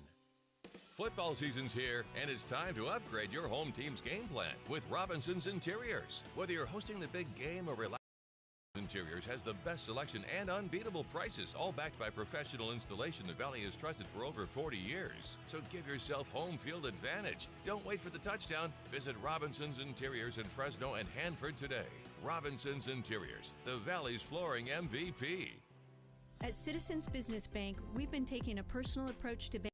[SPEAKER 16] Football season's here, and it's time to upgrade your home team's game plan with Robinson's Interiors. Whether you're hosting the big game or relaxing, Interiors has the best selection and unbeatable prices, all backed by professional installation the Valley has trusted for over 40 years. So give yourself home field advantage. Don't wait for the touchdown. Visit Robinson's Interiors in Fresno and Hanford today. Robinson's Interiors, the Valley's flooring MVP.
[SPEAKER 21] At Citizens Business Bank, we've been taking a personal approach to banking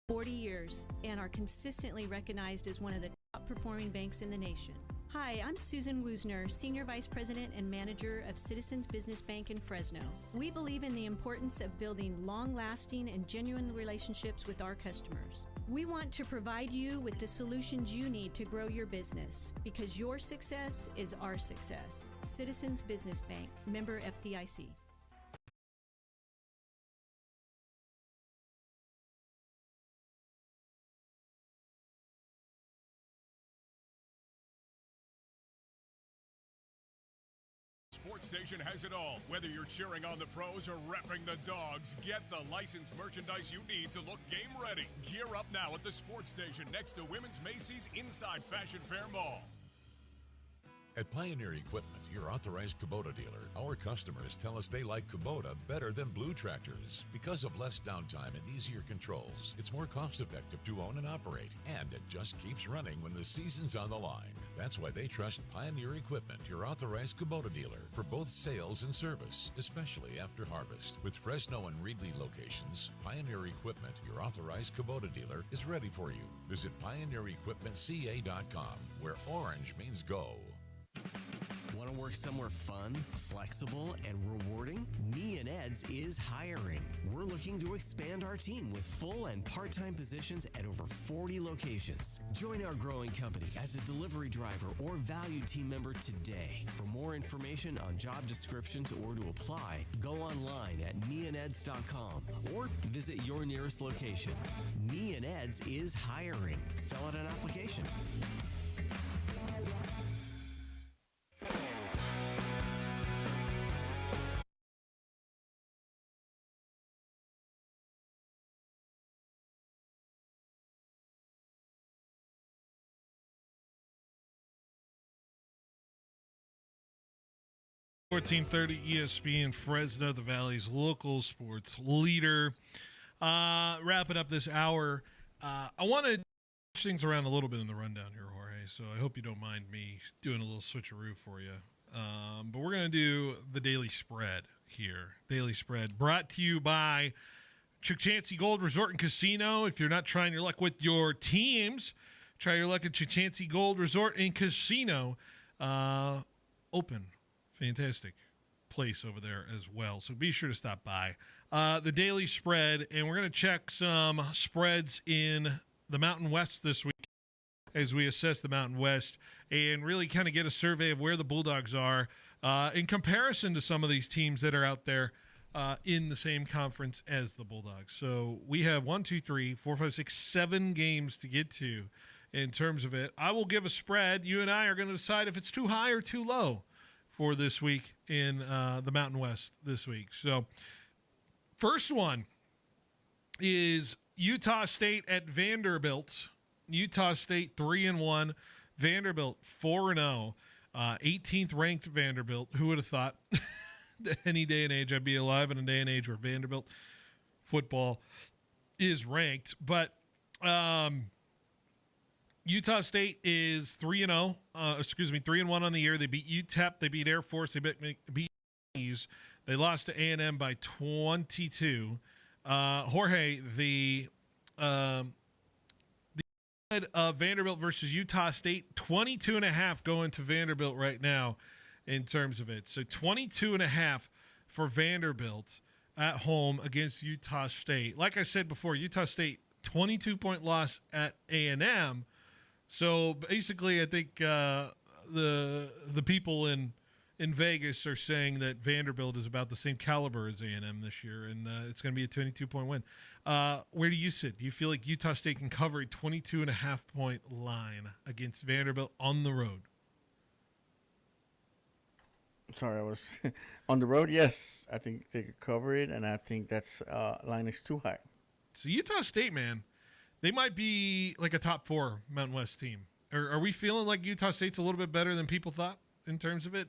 [SPEAKER 21] for 40 years and are consistently recognized as one of the top performing banks in the nation. Hi, I'm Susan Woosner, Senior Vice President and Manager of Citizens Business Bank in Fresno. We believe in the importance of building long-lasting and genuine relationships with our customers. We want to provide you with the solutions you need to grow your business because your success is our success. Citizens Business Bank, member FDIC.
[SPEAKER 22] Sports Station has it all. Whether you're cheering on the pros or repping the dogs, get the licensed merchandise you need to look game ready. Gear up now at the Sports Station next to Women's Macy's inside Fashion Fair Mall.
[SPEAKER 23] At Pioneer Equipment, your authorized Kubota dealer, our customers tell us they like Kubota better than Blue tractors because of less downtime and easier controls. It's more cost-effective to own and operate, and it just keeps running when the season's on the line. That's why they trust Pioneer Equipment, your authorized Kubota dealer, for both sales and service, especially after harvest. With Fresno and Reedley locations, Pioneer Equipment, your authorized Kubota dealer, is ready for you. Visit pioneerequipmentca.com, where orange means go.
[SPEAKER 11] Want to work somewhere fun, flexible, and rewarding? Me and Ed's is hiring. We're looking to expand our team with full and part-time positions at over 40 locations. Join our growing company as a delivery driver or valued team member today. For more information on job descriptions or to apply, go online at meandeds.com or visit your nearest location. Me and Ed's is hiring. Fill out an application.
[SPEAKER 6] $14:30 ESPN Fresno, the Valley's local sports leader. Wrapping up this hour, I want to change things around a little bit in the rundown here, Jorge, so I hope you don't mind me doing a little switcheroo for you. But we're going to do the Daily Spread here. Daily Spread brought to you by Chichansey Gold Resort and Casino. If you're not trying your luck with your teams, try your luck at Chichansey Gold Resort and Casino. Open. Fantastic place over there as well. So be sure to stop by. The Daily Spread, and we're going to check some spreads in the Mountain West this week as we assess the Mountain West and really kind of get a survey of where the Bulldogs are in comparison to some of these teams that are out there in the same conference as the Bulldogs. So we have 7 games to get to in terms of it. I will give a spread. You and I are going to decide if it's too high or too low for this week in the Mountain West this week. So first one is Utah State at Vanderbilt. Utah State 3-1, Vanderbilt 4-0, 18th ranked Vanderbilt. Who would have thought? Any day and age, I'd be alive in a day and age where Vanderbilt football is ranked. But Utah State is 3-0. 3-1 on the year. They beat UTEP. They beat Air Force. They beat They lost to A&M by 22. Jorge, the Vanderbilt versus Utah State, 22.5 going to Vanderbilt right now in terms of it. So 22.5 for Vanderbilt at home against Utah State. Like I said before, Utah State 22-point loss at A&M. So basically, I think the people in Vegas are saying that Vanderbilt is about the same caliber as A&M this year, and it's going to be a 22-point win. Where do you sit? Do you feel like Utah State can cover a 22.5-point line against Vanderbilt on the road?
[SPEAKER 7] Sorry, I was on the road. Yes, I think they could cover it, and I think that's line is too high.
[SPEAKER 6] So Utah State, man, they might be like a top 4 Mountain West team. Are we feeling like Utah State's a little bit better than people thought in terms of it?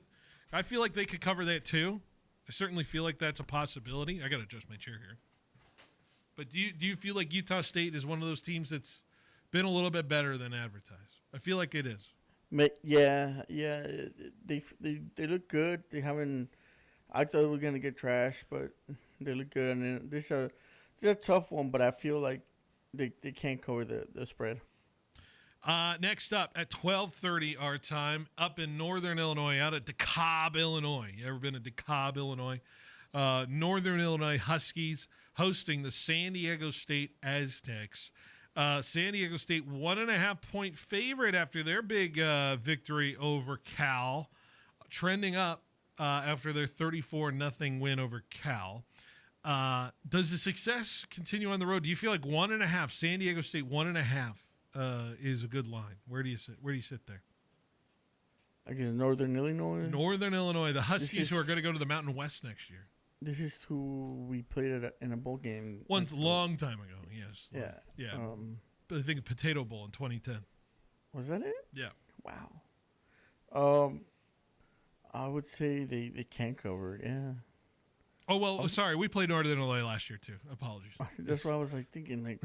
[SPEAKER 6] I feel like they could cover that too. I certainly feel like that's a possibility. I got to adjust my chair here. But do you feel like Utah State is one of those teams that's been a little bit better than advertised? I feel like it is.
[SPEAKER 7] Yeah. They look good. They haven't. I thought we were gonna get trashed, but they look good. And this is a tough one, but I feel like they can't cover the spread.
[SPEAKER 6] Next up at 12:30 our time, up in Northern Illinois, out at DeKalb, Illinois. You ever been to DeKalb, Illinois? Northern Illinois Huskies hosting the San Diego State Aztecs. San Diego State 1.5-point favorite after their big victory over Cal, trending up after their 34-0 win over Cal. Does the success continue on the road? Do you feel like 1.5, San Diego State 1.5 is a good line? Where do you sit there?
[SPEAKER 7] I guess Northern Illinois.
[SPEAKER 6] Northern Illinois, the Huskies who are going to go to the Mountain West next year.
[SPEAKER 7] This is who we played in a bowl game.
[SPEAKER 6] Once a long time ago, yes.
[SPEAKER 7] Yeah.
[SPEAKER 6] I think Potato Bowl in 2010.
[SPEAKER 7] Was that it?
[SPEAKER 6] Yeah.
[SPEAKER 7] Wow. I would say they can't cover it, yeah.
[SPEAKER 6] Oh, well, sorry. We played Northern Illinois last year, too. Apologies.
[SPEAKER 7] That's what I was thinking.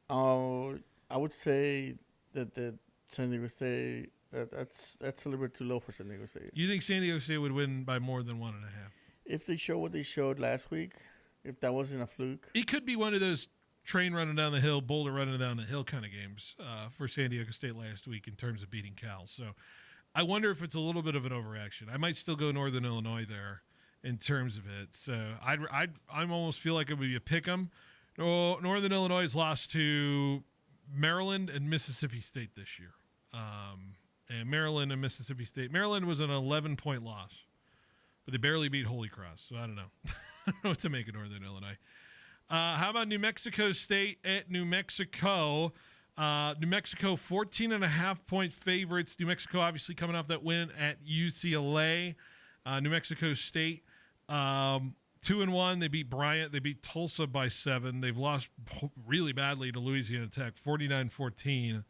[SPEAKER 7] I would say that the San Diego State, that's a little bit too low for San Diego State.
[SPEAKER 6] You think San Diego State would win by more than 1.5?
[SPEAKER 7] If they show what they showed last week, if that wasn't a fluke.
[SPEAKER 6] It could be one of those train running down the hill, boulder running down the hill kind of games for San Diego State last week in terms of beating Cal. So I wonder if it's a little bit of an overreaction. I might still go Northern Illinois there in terms of it. So I almost feel like it would be a pick 'em. Northern Illinois has lost to Maryland and Mississippi State this year. And Maryland and Mississippi State. Maryland was an 11-point loss, but they barely beat Holy Cross. So I don't know. I don't know what to make of Northern Illinois. How about New Mexico State at New Mexico? New Mexico 14.5-point favorites. New Mexico obviously coming off that win at UCLA. New Mexico State 2-1. They beat Bryant. They beat Tulsa by 7. They've lost really badly to Louisiana Tech, 49-14.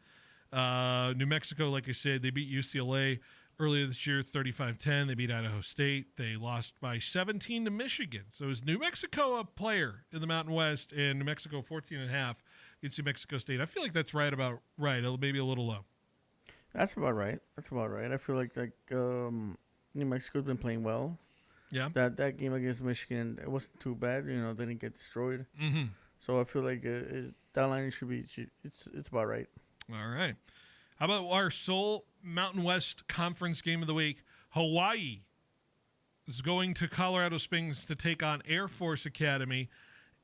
[SPEAKER 6] New Mexico, like I said, they beat UCLA earlier this year, 35-10. They beat Idaho State. They lost by 17 to Michigan. So is New Mexico a player in the Mountain West, and New Mexico 14.5 against New Mexico State? I feel like that's right. Maybe a little low.
[SPEAKER 7] That's about right. I feel like New Mexico's been playing well.
[SPEAKER 6] Yeah.
[SPEAKER 7] That game against Michigan, it wasn't too bad. They didn't get destroyed.
[SPEAKER 6] Mm-hmm.
[SPEAKER 7] So I feel like that line should be. It's about right.
[SPEAKER 6] All right. How about our sole Mountain West Conference game of the week? Hawaii is going to Colorado Springs to take on Air Force Academy.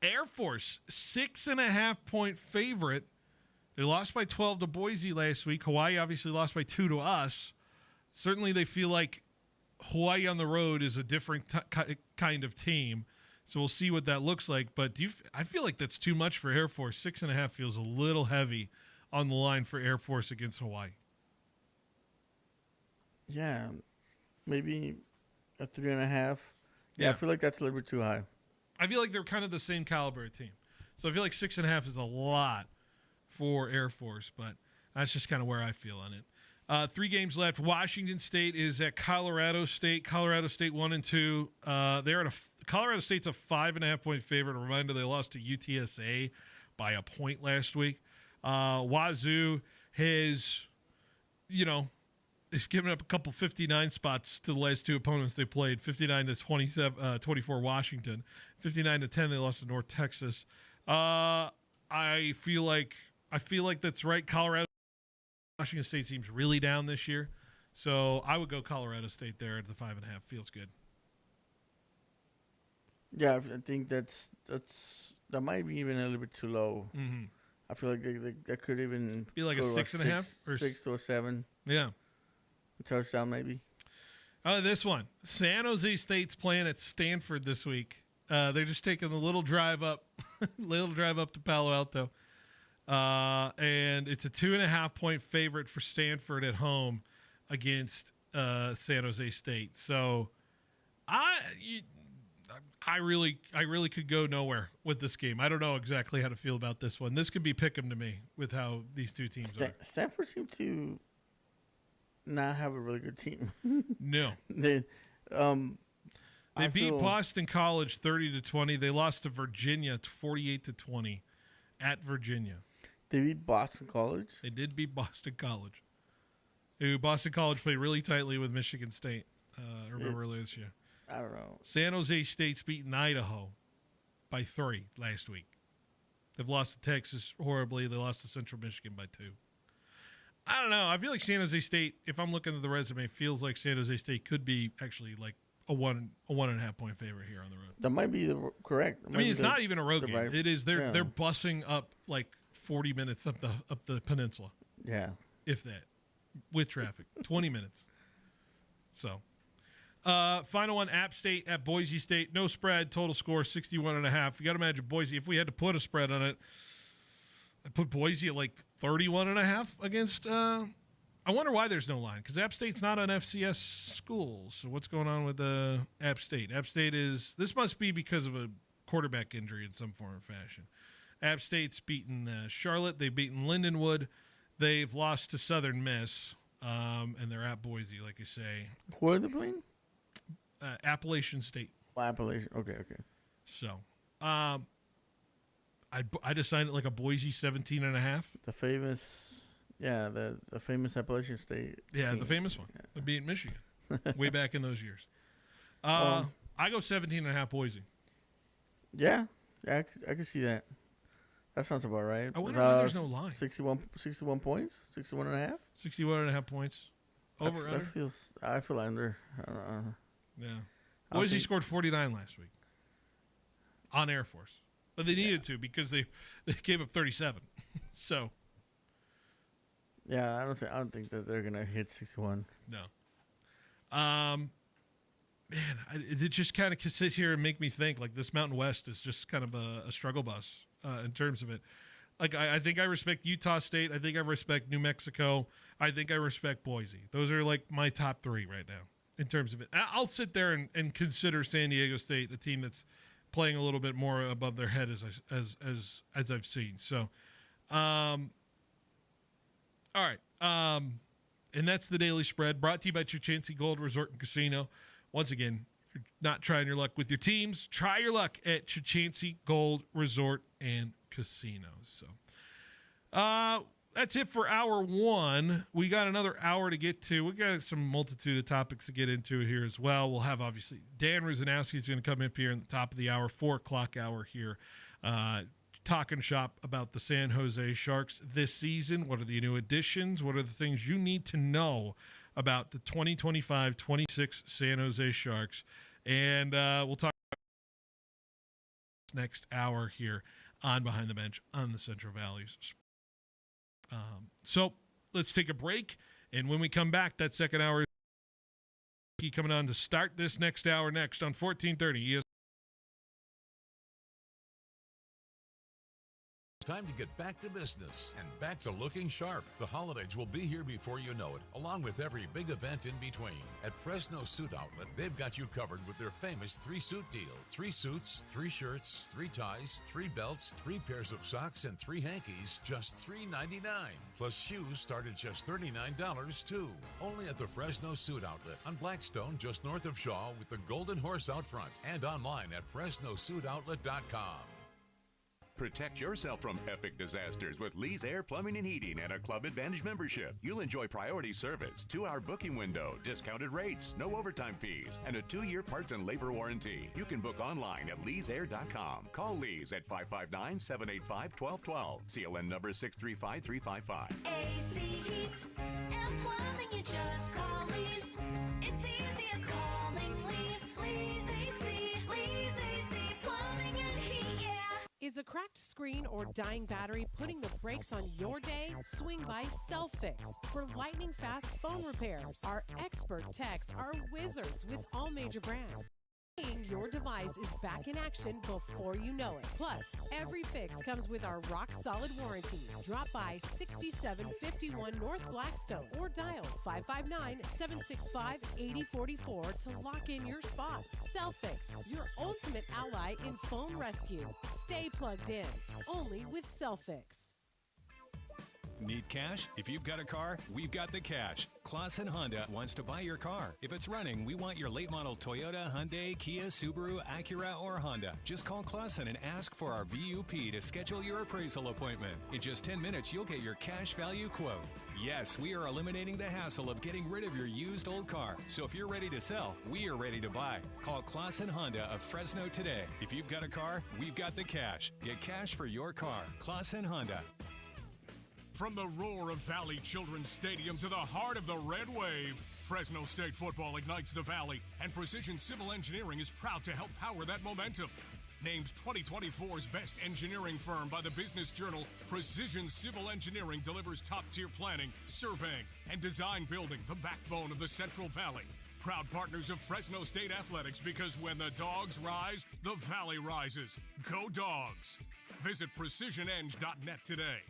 [SPEAKER 6] Air Force, 6.5-point favorite. They lost by 12 to Boise last week. Hawaii obviously lost by 2 to us. Certainly they feel like Hawaii on the road is a different kind of team. So we'll see what that looks like. But I feel like that's too much for Air Force. 6.5 feels a little heavy on the line for Air Force against Hawaii.
[SPEAKER 7] Yeah, maybe a 3.5. Yeah, I feel like that's a little bit too high.
[SPEAKER 6] I feel like they're kind of the same caliber team. So I feel like 6.5 is a lot for Air Force, but that's just kind of where I feel on it. 3 games left. Washington State is at Colorado State. Colorado State 1-2. Colorado State's a 5.5-point favorite. A reminder, they lost to UTSA by a point last week. Wazoo has They've given up a couple 59 spots to the last two opponents they played. 59 to 24 Washington. 59 to 10 they lost to North Texas. I feel like that's right. Colorado, Washington State seems really down this year, so I would go Colorado State there at the 5.5. Feels good.
[SPEAKER 7] Yeah, I think that might be even a little bit too low.
[SPEAKER 6] Mm-hmm.
[SPEAKER 7] I feel like that could even
[SPEAKER 6] be like a 6.5 or
[SPEAKER 7] 6 or 7.
[SPEAKER 6] Yeah,
[SPEAKER 7] a touchdown maybe.
[SPEAKER 6] This one, San Jose State's playing at Stanford this week. They're just taking a little drive up to Palo Alto, and it's a 2.5 point favorite for Stanford at home against San Jose State. So, I really could go nowhere with this game. I don't know exactly how to feel about this one. This could be pick 'em to me with how these two teams are.
[SPEAKER 7] Stanford seemed to not have a really good team.
[SPEAKER 6] No.
[SPEAKER 7] They
[SPEAKER 6] beat Boston College 30-20. They lost to Virginia 48-20 at Virginia.
[SPEAKER 7] They beat Boston College?
[SPEAKER 6] They did beat Boston College. Boston College played really tightly with Michigan State. I remember earlier this year.
[SPEAKER 7] I don't know.
[SPEAKER 6] San Jose State's beaten Idaho by 3 last week. They've lost to Texas horribly. They lost to Central Michigan by 2. I don't know. I feel like San Jose State, if I'm looking at the resume, feels like San Jose State could be actually like a 1.5 point favorite here on the road.
[SPEAKER 7] That might be correct.
[SPEAKER 6] I mean, it's not even a road game. It is. They're bussing up like 40 minutes up the peninsula.
[SPEAKER 7] Yeah,
[SPEAKER 6] if that, with traffic, 20 minutes. So, final one: App State at Boise State. No spread. Total score 61.5. You got to imagine Boise. If we had to put a spread on it, I put Boise at like 31.5 against. I wonder why there's no line, because App State's not an FCS school. So what's going on with App State? App State this must be because of a quarterback injury in some form or fashion. App State's beaten Charlotte. They've beaten Lindenwood. They've lost to Southern Miss, and they're at Boise, like you say.
[SPEAKER 7] Who are they playing?
[SPEAKER 6] Appalachian State.
[SPEAKER 7] Appalachian. Okay.
[SPEAKER 6] So, I decided like a Boise 17.5.
[SPEAKER 7] The famous. Yeah, the famous Appalachian State.
[SPEAKER 6] Yeah,
[SPEAKER 7] team.
[SPEAKER 6] The famous one.
[SPEAKER 7] Yeah.
[SPEAKER 6] They beat Michigan way back in those years. I go 17.5 Boise.
[SPEAKER 7] Yeah, I could see that. That sounds about right.
[SPEAKER 6] I wonder why there's no line.
[SPEAKER 7] 61 points? 61.5?
[SPEAKER 6] 61.5 points. Over, under?
[SPEAKER 7] I feel under.
[SPEAKER 6] Yeah. Boise scored 49 last week on Air Force. But they needed to because they gave up 37. So...
[SPEAKER 7] Yeah, I don't think that they're gonna hit 61.
[SPEAKER 6] No. Man, it just kind of sits here and make me think like this Mountain West is just kind of a struggle bus in terms of it. Like I think I respect Utah State. I think I respect New Mexico. I think I respect Boise. Those are like my top 3 right now in terms of it. I'll sit there and consider San Diego State the team that's playing a little bit more above their head as I've seen. So. All right, and that's the Daily Spread, brought to you by Chuchancy Gold Resort and Casino. Once again, if you're not trying your luck with your teams, try your luck at Chuchancy Gold Resort and Casino. So that's it for hour 1. We got another hour to get to. We got some multitude of topics to get into here as well. We'll have, obviously, Dan Ruzanowski is going to come up here in the top of the hour, 4 o'clock hour here, talking shop about the San Jose Sharks this season. What are the new additions? What are the things you need to know about the 2025-26 San Jose Sharks? And we'll talk about next hour here on Behind the Bench on the Central Valley's. So let's take a break. And when we come back, that second hour is coming on to start this next hour next on 1430 ESPN.
[SPEAKER 23] Time to get back to business and back to looking sharp. The holidays will be here before you know it, along with every big event in between. At Fresno Suit Outlet, they've got you covered with their famous 3-suit deal. 3 suits, 3 shirts, 3 ties, 3 belts, 3 pairs of socks, and 3 hankies, just $3.99. Plus shoes start at just $39 too. Only at the Fresno Suit Outlet on Blackstone, just north of Shaw, with the Golden Horse out front, and online at FresnoSuitOutlet.com.
[SPEAKER 1] Protect yourself from epic disasters with Lee's Air Plumbing and Heating and a Club Advantage membership. You'll enjoy priority service, 2-hour booking window, discounted rates, no overtime fees, and a 2-year parts and labor warranty. You can book online at leesair.com. Call Lee's at 559-785-1212. CLN number 635355.
[SPEAKER 3] AC Heat and Plumbing, you just call Lee's. It's easy as calling Lee's. Lee's AC, Lee's AC, Plumbing and Heat, yeah.
[SPEAKER 4] Is a cracked screen or dying battery putting the brakes on your day? Swing by Self-Fix for lightning-fast phone repairs. Our expert techs are wizards with all major brands. Your device is back in action before you know it. Plus, every fix comes with our rock-solid warranty. Drop by 6751 North Blackstone or dial 559-765-8044 to lock in your spot. Self-Fix, your ultimate ally in phone rescue. Stay plugged in, only with Self-Fix.
[SPEAKER 17] Need cash? If you've got a car, we've got the cash. Clausen Honda wants to buy your car. If it's running, we want your late model Toyota, Hyundai, Kia, Subaru, Acura, or Honda. Just call Clausen and ask for our VUP to schedule your appraisal appointment. In just 10 minutes, you'll get your cash value quote. Yes, we are eliminating the hassle of getting rid of your used old car. So if you're ready to sell, we are ready to buy. Call Clausen Honda of Fresno today. If you've got a car, we've got the cash. Get cash for your car. Clausen Honda.
[SPEAKER 22] From the roar of Valley Children's Stadium to the heart of the Red Wave, Fresno State football ignites the Valley, and Precision Civil Engineering is proud to help power that momentum. Named 2024's best engineering firm by the Business Journal, Precision Civil Engineering delivers top-tier planning, surveying, and design building, the backbone of the Central Valley. Proud partners of Fresno State Athletics, because when the dogs rise, the Valley rises. Go Dogs! Visit precisioneng.net today.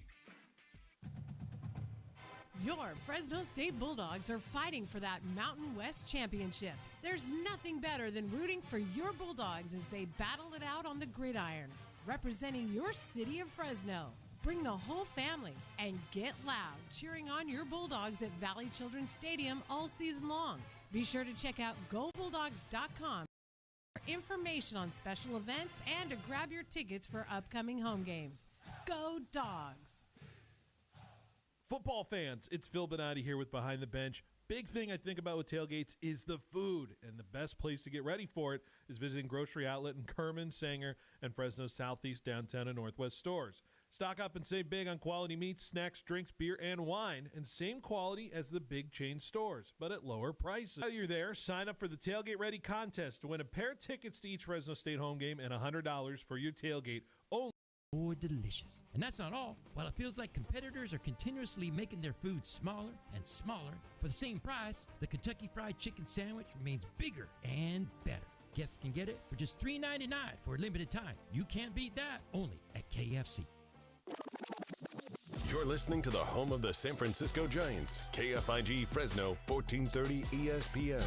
[SPEAKER 4] Your Fresno State Bulldogs are fighting for that Mountain West Championship. There's nothing better than rooting for your Bulldogs as they battle it out on the gridiron, representing your city of Fresno. Bring the whole family and get loud cheering on your Bulldogs at Valley Children's Stadium all season long. Be sure to check out GoBulldogs.com for information on special events and to grab your tickets for upcoming home games. Go Dogs!
[SPEAKER 6] Football fans, it's Phil Benatti here with Behind the Bench. Big thing I think about with tailgates is the food, and the best place to get ready for it is visiting Grocery Outlet in Kerman, Sanger, and Fresno's Southeast, Downtown, and Northwest stores. Stock up and save big on quality meats, snacks, drinks, beer, and wine, and same quality as the big chain stores, but at lower prices. While you're there, sign up for the Tailgate Ready contest to win a pair of tickets to each Fresno State home game and $100 for your tailgate only.
[SPEAKER 24] More delicious. And that's not all. While it feels like competitors are continuously making their food smaller and smaller for the same price, the Kentucky Fried Chicken Sandwich remains bigger and better. Guests can get it for just $3.99 for a limited time. You can't beat that, only at KFC.
[SPEAKER 2] You're listening to the home of the San Francisco Giants, KFIG Fresno, 1430 ESPN.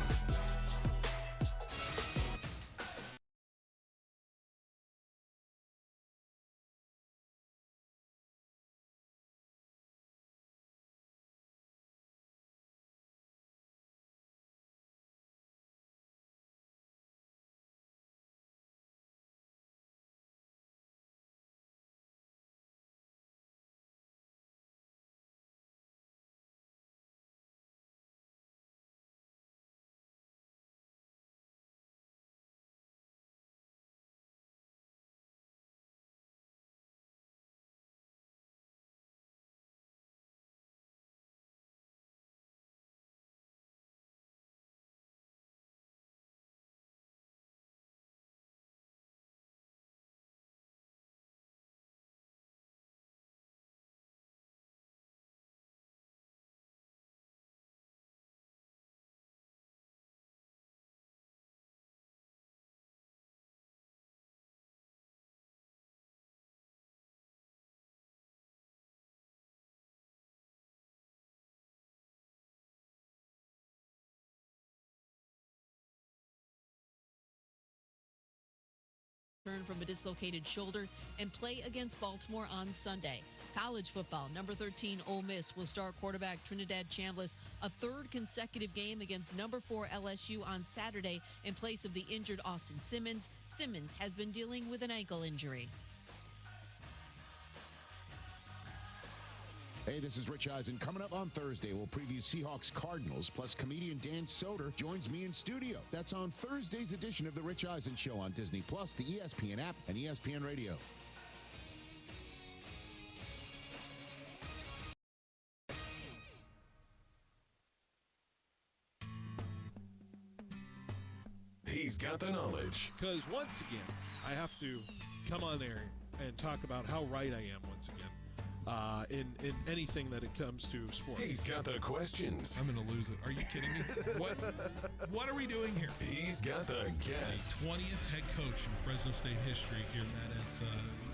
[SPEAKER 25] From a dislocated shoulder and play against Baltimore on Sunday. College football, number 13 Ole Miss will start quarterback Trinidad Chambliss a third consecutive game against number 4 LSU on Saturday in place of the injured Austin Simmons. Simmons has been dealing with an ankle injury.
[SPEAKER 5] Hey, this is Rich Eisen. Coming up on Thursday, we'll preview Seahawks Cardinals, plus comedian Dan Soder joins me in studio. That's on Thursday's edition of The Rich Eisen Show on Disney+, the ESPN app, and ESPN Radio.
[SPEAKER 2] He's got the knowledge.
[SPEAKER 9] Because once again, I have to come on there and talk about how right I am once again. In anything that it comes to sports.
[SPEAKER 2] He's got the questions.
[SPEAKER 6] I'm going to lose it. Are you kidding me? What are we doing here?
[SPEAKER 2] He's got the guests.
[SPEAKER 6] 20th head coach in Fresno State history here, Matt.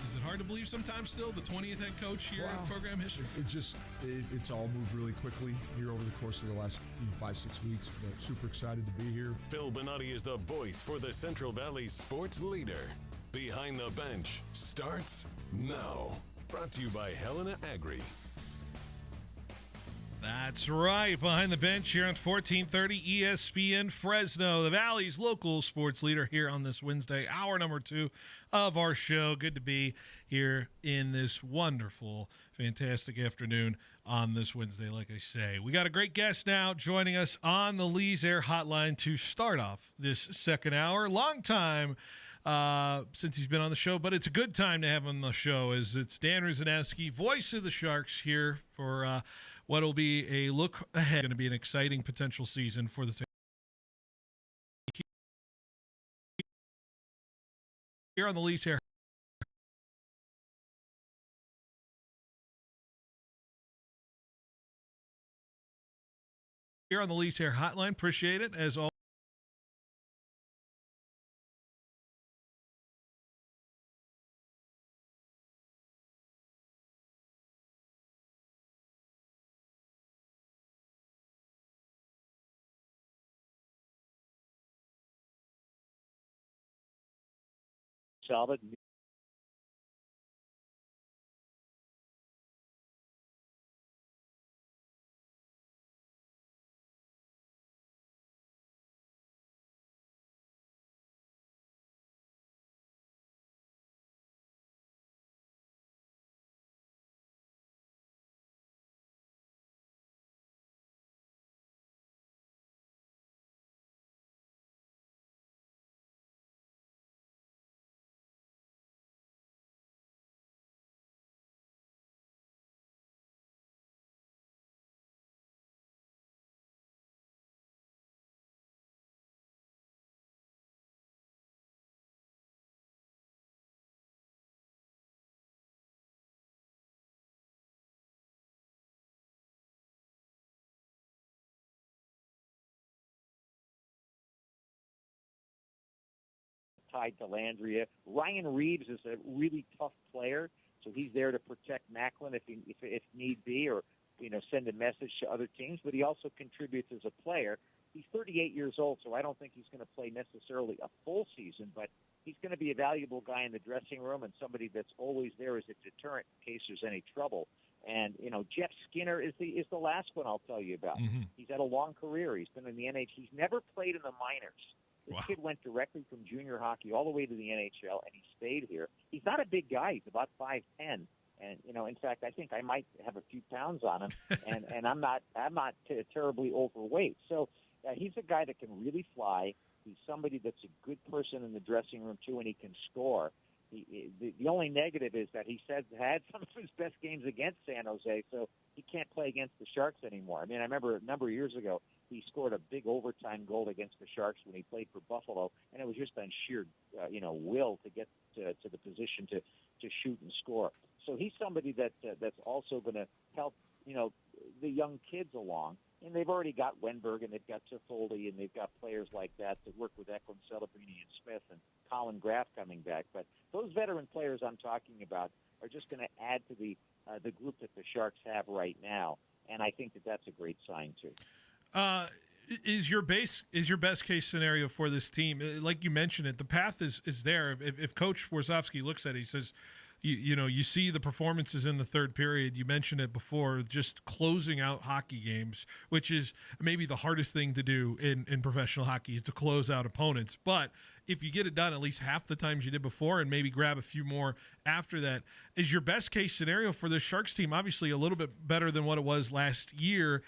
[SPEAKER 6] Is it hard to believe sometimes still, the 20th head coach here in program history?
[SPEAKER 10] It's all moved really quickly here over the course of the last 5-6 weeks, but super excited to be here.
[SPEAKER 2] Phil Bonatti is the voice for the Central Valley sports leader. Behind the Bench starts now. Brought to you by Helena Agri.
[SPEAKER 6] That's right. Behind the Bench here on 1430 ESPN Fresno, the Valley's local sports leader here on this Wednesday, hour number 2 of our show. Good to be here in this wonderful, fantastic afternoon on this Wednesday, like I say. We got a great guest now joining us on the Lee's Air Hotline to start off this second hour. Long time since he's been on the show, but it's a good time to have him on the show, as it's Dan Ruzanowski, voice of the Sharks, here for what will be a look ahead. Going to be an exciting potential season for the team. Here on the Lee's Hair. Here on the Lee's Hair Hotline. Appreciate it, as always.
[SPEAKER 12] Solid. Tied to Landria. Ryan Reeves is a really tough player, so he's there to protect Macklin if need be, or send a message to other teams. But he also contributes as a player. He's 38 years old, so I don't think he's going to play necessarily a full season, but he's going to be a valuable guy in the dressing room and somebody that's always there as a deterrent in case there's any trouble. And Jeff Skinner is the last one I'll tell you about.
[SPEAKER 6] Mm-hmm.
[SPEAKER 12] He's had a long career. He's been in the NHL. He's never played in the minors. This kid went directly from junior hockey all the way to the NHL, and he stayed here. He's not a big guy. He's about 5'10", and in fact, I think I might have a few pounds on him, and I'm not terribly overweight. So he's a guy that can really fly. He's somebody that's a good person in the dressing room too, and he can score. The only negative is that he had some of his best games against San Jose, so he can't play against the Sharks anymore. I mean, I remember a number of years ago, he scored a big overtime goal against the Sharks when he played for Buffalo, and it was just on sheer, will to get to the position to shoot and score. So he's somebody that's also going to help, the young kids along. And they've already got Wenberg, and they've got Toffoli, and they've got players like that to work with Eklund, Celebrini, and Smith, and Colin Graff coming back. But those veteran players I'm talking about are just going to add to the group that the Sharks have right now, and I think that's a great sign too.
[SPEAKER 6] Is your best case scenario for this team, like you mentioned it, the path is there. If Coach Warzowski looks at it, he says, you see the performances in the third period. You mentioned it before, just closing out hockey games, which is maybe the hardest thing to do in professional hockey, is to close out opponents. But if you get it done at least half the times you did before and maybe grab a few more after that, is your best case scenario for this Sharks team. Obviously a little bit better than what it was last year.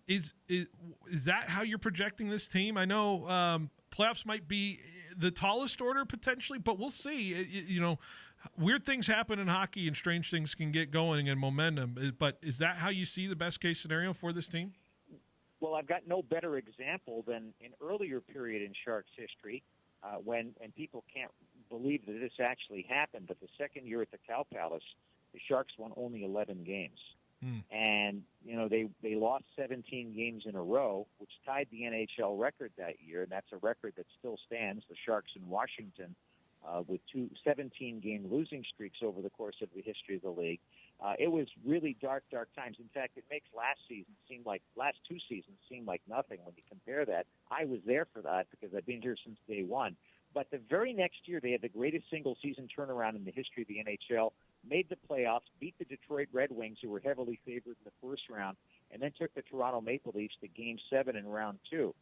[SPEAKER 6] Is that how you're projecting this team? I know playoffs might be the tallest order potentially, but we'll see. Weird things happen in hockey and strange things can get going and momentum. But is that how you see the best case scenario for this team?
[SPEAKER 12] Well, I've got no better example than an earlier period in Sharks history when people can't believe that this actually happened. But the second year at the Cow Palace, the Sharks won only 11 games. And, they lost 17 games in a row, which tied the NHL record that year. And that's a record that still stands, the Sharks in Washington, with 17-game losing streaks over the course of the history of the league. It was really dark times. In fact, it makes last two seasons seem like nothing when you compare that. I was there for that because I've been here since day one. But the very next year, they had the greatest single-season turnaround in the history of the NHL, made the playoffs, beat the Detroit Red Wings, who were heavily favored in the first round, and then took the Toronto Maple Leafs to Game 7 in Round 2.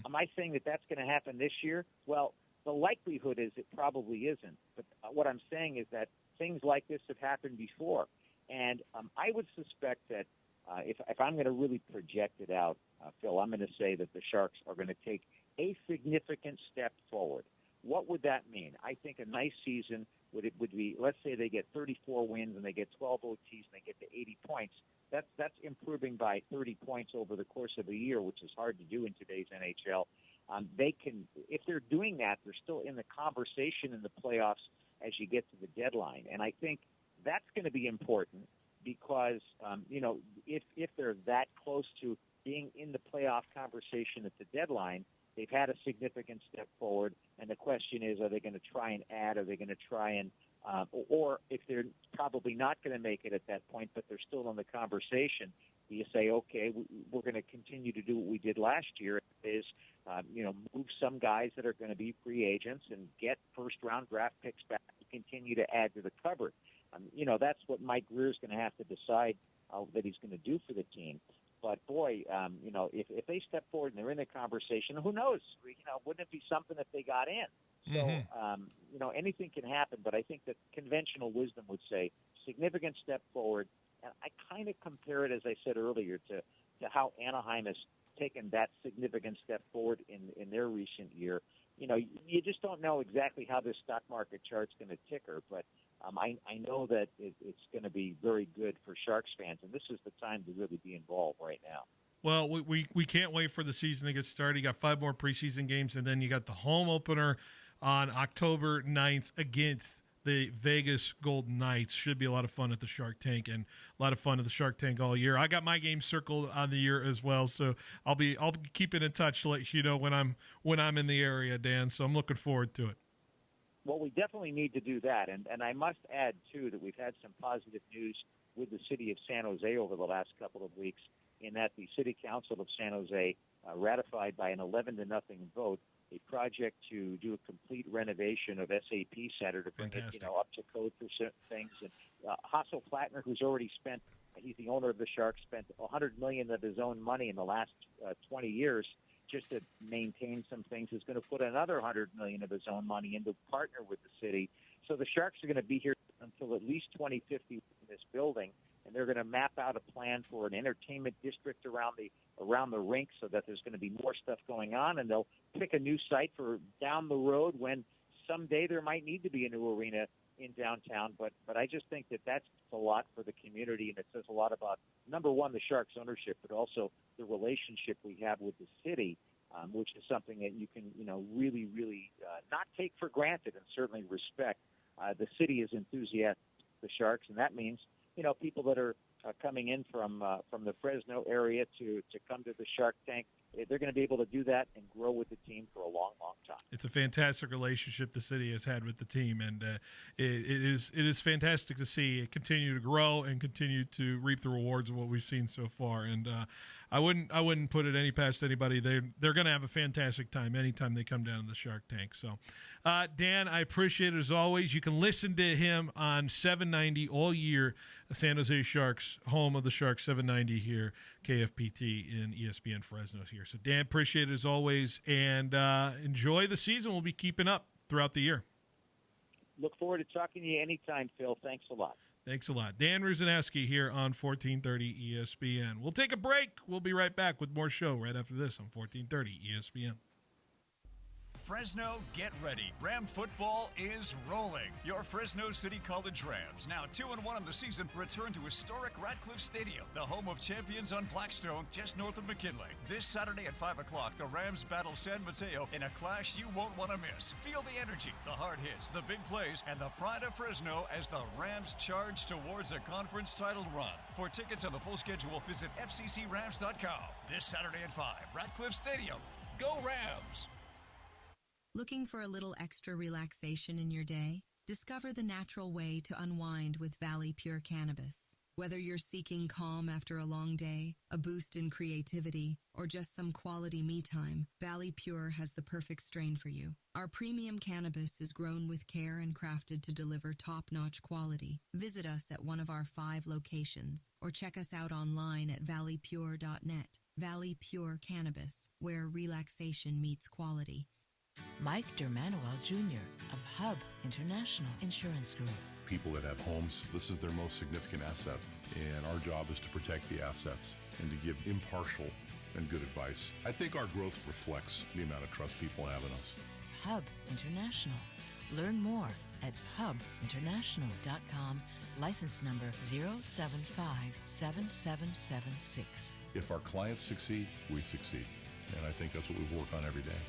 [SPEAKER 12] Am I saying that that's going to happen this year? Well, the likelihood is it probably isn't. But what I'm saying is that things like this have happened before. And I would suspect that if I'm going to really project it out, Phil, I'm going to say that the Sharks are going to take a significant step forward. What would that mean? I think a nice season would be, let's say they get 34 wins and they get 12 OTs and they get to 80 points. That's improving by 30 points over the course of a year, which is hard to do in today's NHL. They can, if they're doing that, they're still in the conversation in the playoffs as you get to the deadline. And I think that's going to be important because, if they're that close to being in the playoff conversation at the deadline, they've had a significant step forward. And the question is, are they going to try and add? Are they going to try and, or if they're probably not going to make it at that point, but they're still in the conversation, you say, okay, we're going to continue to do what we did last year, is, move some guys that are going to be free agents and get first-round draft picks back to continue to add to the cupboard. That's what Mike Greer's going to have to decide that he's going to do for the team. But, boy, if they step forward and they're in the conversation, who knows? Wouldn't it be something if they got in? So, anything can happen, but I think that conventional wisdom would say significant step forward. And I kind of compare it, as I said earlier, to how Anaheim has taken that significant step forward in their recent year. You just don't know exactly how this stock market chart's going to ticker, but I know that it's going to be very good for Sharks fans, and this is the time to really be involved right now.
[SPEAKER 6] Well, we can't wait for the season to get started. You got 5 more preseason games, and then you got the home opener on October 9th against the Vegas Golden Knights. Should be a lot of fun at the Shark Tank, and a lot of fun at the Shark Tank all year. I got my game circled on the year as well, so I'll be keeping in touch to let you know when I'm in the area, Dan. So I'm looking forward to it.
[SPEAKER 12] Well, we definitely need to do that, and I must add too that we've had some positive news with the city of San Jose over the last couple of weeks, in that the City Council of San Jose ratified by an 11-0 vote a project to do a complete renovation of SAP Center to bring it, up to code for certain things. And Hasso Plattner, who's already spent, he's the owner of the Sharks, spent $100 million of his own money in the last 20 years just to maintain some things. Is going to put another $100 million of his own money into partner with the city. So the Sharks are going to be here until at least 2050 in this building, and they're going to map out a plan for an entertainment district around the rink, so that there's going to be more stuff going on, and they'll pick a new site for down the road when someday there might need to be a new arena in downtown. But I just think that that's a lot for the community, and it says a lot about, number one, the Sharks ownership, but also the relationship we have with the city, which is something that you can, really, really not take for granted and certainly respect. The city is enthusiastic for the Sharks, and that means, people that are coming in from the Fresno area to come to the Shark Tank, they're going to be able to do that and grow with the team for a long, long time.
[SPEAKER 6] It's a fantastic relationship the city has had with the team, and it is fantastic to see it continue to grow and continue to reap the rewards of what we've seen so far. And I wouldn't put it any past anybody. They're going to have a fantastic time anytime they come down to the Shark Tank. So, Dan, I appreciate it as always. You can listen to him on 790 all year. San Jose Sharks, home of the Sharks, 790 here, KFPT in ESPN Fresno here. So, Dan, appreciate it as always, and enjoy the season. We'll be keeping up throughout the year.
[SPEAKER 12] Look forward to talking to you anytime, Phil. Thanks a lot.
[SPEAKER 6] Thanks a lot. Dan Ruzaneski here on 1430 ESPN. We'll take a break. We'll be right back with more show right after this on 1430 ESPN.
[SPEAKER 8] Fresno, get ready. Ram football is rolling. Your Fresno City College Rams, now 2-1 in the season, return to historic Ratcliffe Stadium, the home of champions on Blackstone, just north of McKinley. This Saturday at 5 o'clock, the Rams battle San Mateo in a clash you won't want to miss. Feel the energy, the hard hits, the big plays, and the pride of Fresno as the Rams charge towards a conference title run. For tickets on the full schedule, visit fccrams.com. This Saturday at 5, Ratcliffe Stadium. Go Rams!
[SPEAKER 13] Looking for a little extra relaxation in your day? Discover the natural way to unwind with Valley Pure Cannabis. Whether you're seeking calm after a long day, a boost in creativity, or just some quality me time, Valley Pure has the perfect strain for you. Our premium cannabis is grown with care and crafted to deliver top-notch quality. Visit us at one of our 5 locations, or check us out online at valleypure.net. Valley Pure Cannabis, where relaxation meets quality.
[SPEAKER 14] Mike Dermanuel Jr. of Hub International Insurance Group.
[SPEAKER 15] People that have homes, this is their most significant asset, and our job is to protect the assets and to give impartial and good advice. I think our growth reflects the amount of trust people have in us.
[SPEAKER 14] Hub International. Learn more at hubinternational.com, license number 0757776.
[SPEAKER 15] If our clients succeed, we succeed, and I think that's what we work on every day.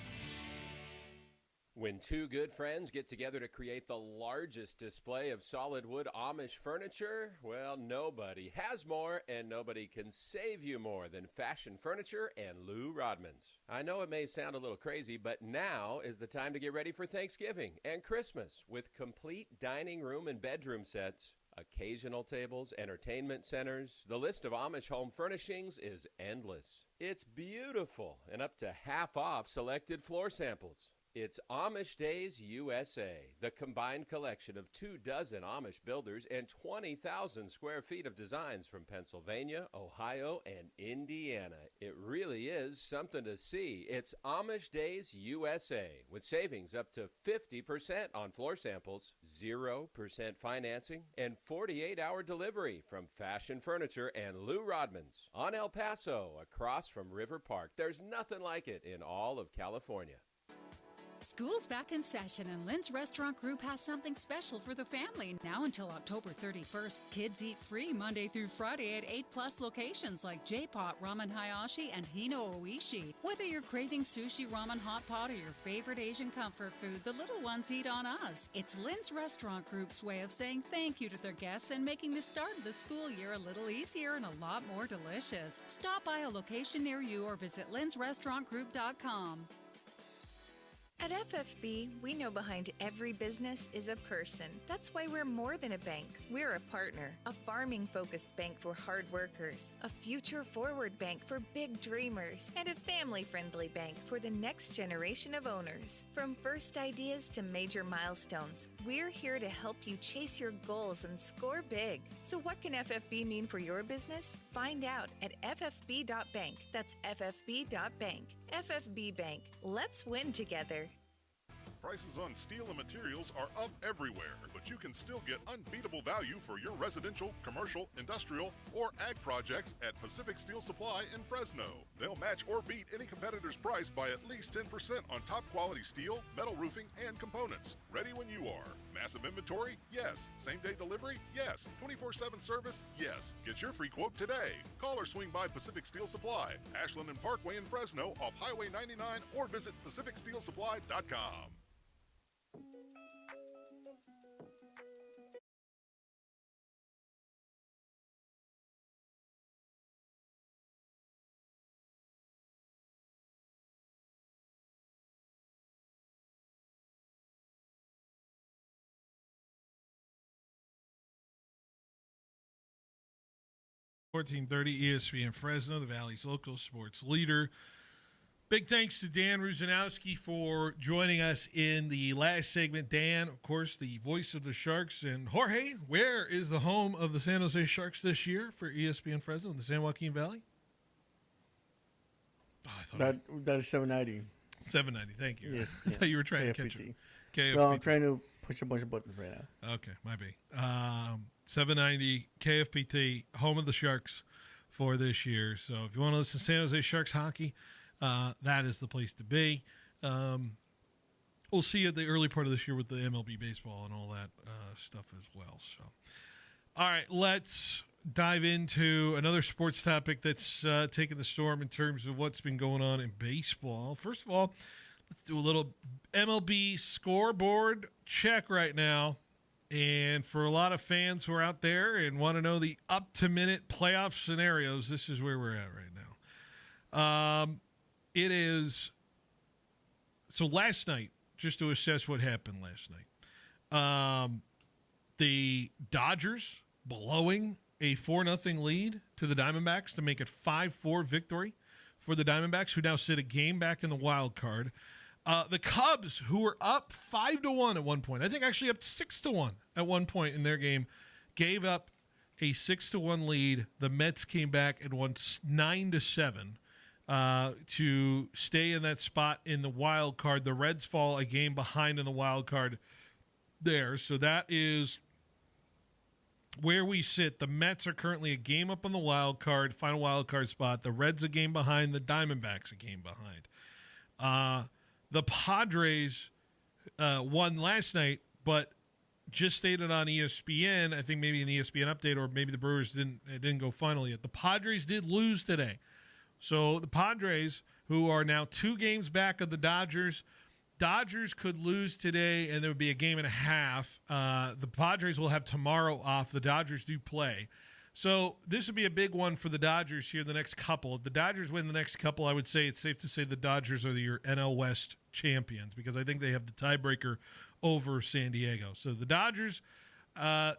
[SPEAKER 18] When two good friends get together to create the largest display of solid wood Amish furniture, well, nobody has more and nobody can save you more than Fashion Furniture and Lou Rodman's. I know it may sound a little crazy, but now is the time to get ready for Thanksgiving and Christmas with complete dining room and bedroom sets, occasional tables, entertainment centers. The list of Amish home furnishings is endless. It's beautiful and up to half off selected floor samples. It's Amish Days USA, the combined collection of 24 Amish builders and 20,000 square feet of designs from Pennsylvania, Ohio, and Indiana. It really is something to see. It's Amish Days USA, with savings up to 50% on floor samples, 0% financing, and 48-hour delivery from Fashion Furniture and Lou Rodman's. On El Paso, across from River Park. There's nothing like it in all of California.
[SPEAKER 26] School's back in session, and Lynn's Restaurant Group has something special for the family now until October 31st. Kids eat free Monday through Friday at 8+ locations like J-Pot, Ramen Hayashi, and Hino Oishi. Whether you're craving sushi, ramen, hot pot, or your favorite Asian comfort food, the little ones eat on us. It's Lynn's Restaurant Group's way of saying thank you to their guests and making the start of the school year a little easier and a lot more delicious. Stop by a location near you or visit lynsrestaurantgroup.com.
[SPEAKER 27] At FFB, we know behind every business is a person. That's why we're more than a bank. We're a partner, a farming-focused bank for hard workers, a future-forward bank for big dreamers, and a family-friendly bank for the next generation of owners. From first ideas to major milestones, we're here to help you chase your goals and score big. So what can FFB mean for your business? Find out at ffb.bank. That's ffb.bank. FFB Bank. Let's win together.
[SPEAKER 28] Prices on steel and materials are up everywhere, but you can still get unbeatable value for your residential, commercial, industrial, or ag projects at Pacific Steel Supply in Fresno. They'll match or beat any competitor's price by at least 10% on top quality steel, metal roofing, and components. Ready when you are. Massive inventory? Yes. Same-day delivery? Yes. 24/7 service? Yes. Get your free quote today. Call or swing by Pacific Steel Supply, Ashland and Parkway in Fresno off Highway 99, or visit pacificsteelsupply.com.
[SPEAKER 6] 1430 ESPN Fresno, the Valley's local sports leader. Big thanks to Dan Ruzanowski for joining us in the last segment. Dan, of course, the voice of the Sharks. And Jorge, where is the home of the San Jose Sharks this year for ESPN Fresno in the San Joaquin Valley? Oh,
[SPEAKER 1] that is 790.
[SPEAKER 6] 790, thank you.
[SPEAKER 1] Yes,
[SPEAKER 6] I thought you were trying to catch
[SPEAKER 1] KFPT.
[SPEAKER 6] it. KFPT.
[SPEAKER 1] No, I'm trying to push a bunch of buttons right now.
[SPEAKER 6] Okay, might be. 790 KFPT, home of the Sharks for this year. So if you want to listen to San Jose Sharks hockey, that is the place to be. We'll see you at the early part of this year with the MLB baseball and all that stuff as well. So, all right, let's dive into another sports topic that's taken the storm in terms of what's been going on in baseball. First of all, let's do a little MLB scoreboard check right now. And for a lot of fans who are out there and want to know the up-to-minute playoff scenarios, this is where we're at right now. It is – so last night, just to assess what happened last night, the Dodgers blowing a 4-0 lead to the Diamondbacks to make it 5-4 victory for the Diamondbacks, who now sit a game back in the wild card. The Cubs, who were up 5-1 at one point, I think actually up 6-1 at one point in their game, gave up a 6-1 lead. The Mets came back and won 9-7 to stay in that spot in the wild card. The Reds fall a game behind in the wild card there. So that is where we sit. The Mets are currently a game up on the wild card, final wild card spot. The Reds a game behind. The Diamondbacks a game behind. The Padres won last night, but just stated on ESPN, I think maybe an ESPN update, or maybe the Brewers didn't go final yet. The Padres did lose today. So the Padres, who are now 2 games back of the Dodgers could lose today, and there would be a game and a half. The Padres will have tomorrow off. The Dodgers do play. So this would be a big one for the Dodgers here the next couple. If the Dodgers win the next couple, I would say it's safe to say the Dodgers are your NL West champions, because I think they have the tiebreaker over San Diego. So the Dodgers,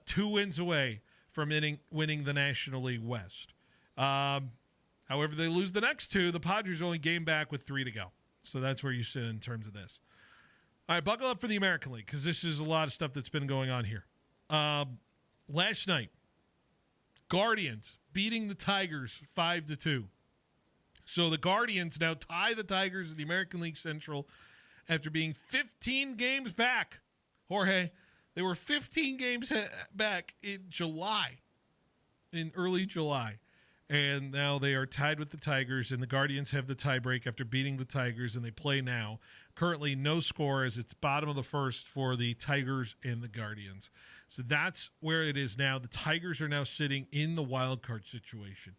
[SPEAKER 6] 2 wins away from winning the National League West. However, they lose the next 2. The Padres only game back with 3 to go. So that's where you sit in terms of this. All right, buckle up for the American League, because this is a lot of stuff that's been going on here. Last night, Guardians beating the Tigers 5-2. So the Guardians now tie the Tigers in the American League Central after being 15 games back. Jorge, they were 15 games back in early July. And now they are tied with the Tigers, and the Guardians have the tiebreak after beating the Tigers, and they play now. Currently no score, as it's bottom of the first for the Tigers and the Guardians. So that's where it is now. The Tigers are now sitting in the wild card situation.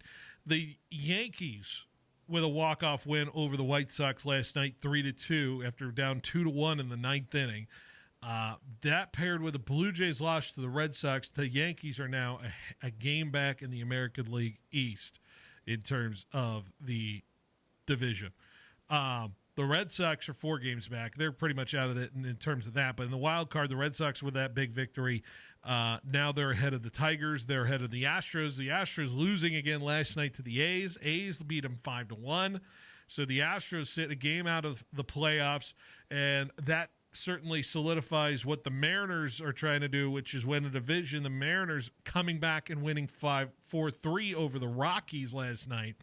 [SPEAKER 6] The Yankees, with a walk-off win over the White Sox last night, 3-2, after down 2-1 in the 9th inning. That paired with the Blue Jays loss to the Red Sox, the Yankees are now a game back in the American League East in terms of the division. The Red Sox are 4 games back. They're pretty much out of it in terms of that. But in the wild card, the Red Sox with that big victory, now they're ahead of the Tigers. They're ahead of the Astros. The Astros losing again last night to the A's. A's beat them 5-1. So the Astros sit a game out of the playoffs, and that certainly solidifies what the Mariners are trying to do, which is win a division. The Mariners coming back and winning 4-3 over the Rockies last night.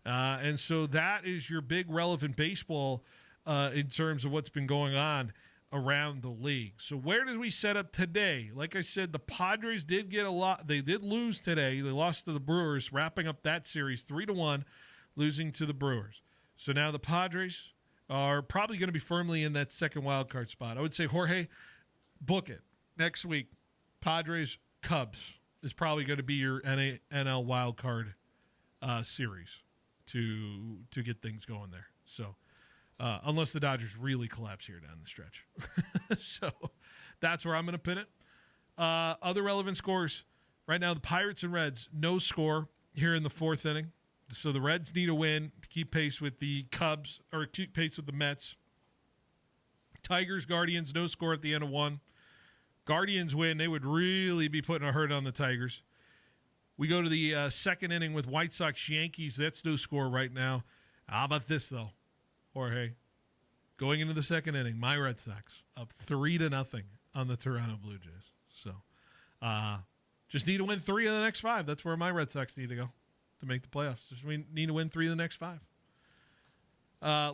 [SPEAKER 6] And so that is your big relevant baseball in terms of what's been going on around the league. So where did we set up today? Like I said, the Padres did get a lot. They did lose today. They lost to the Brewers, wrapping up that series 3-1, losing to the Brewers. So now the Padres are probably going to be firmly in that second wild card spot. I would say, Jorge, book it. Next week, Padres, Cubs is probably going to be your NL wild card series to get things going there. So unless the Dodgers really collapse here down the stretch. So that's where I'm going to pin it. Other relevant scores. Right now, the Pirates and Reds, no score here in the 4th inning. So the Reds need a win to keep pace with the Cubs, or keep pace with the Mets. Tigers, Guardians, no score at the end of 1. Guardians win. They would really be putting a hurt on the Tigers. We go to the second inning with White Sox-Yankees. That's no score right now. How about this, though, Jorge? Going into the second inning, my Red Sox up 3-0 on the Toronto Blue Jays. So just need to win 3 of the next 5. That's where my Red Sox need to go to make the playoffs. Just we need to win 3 of the next 5.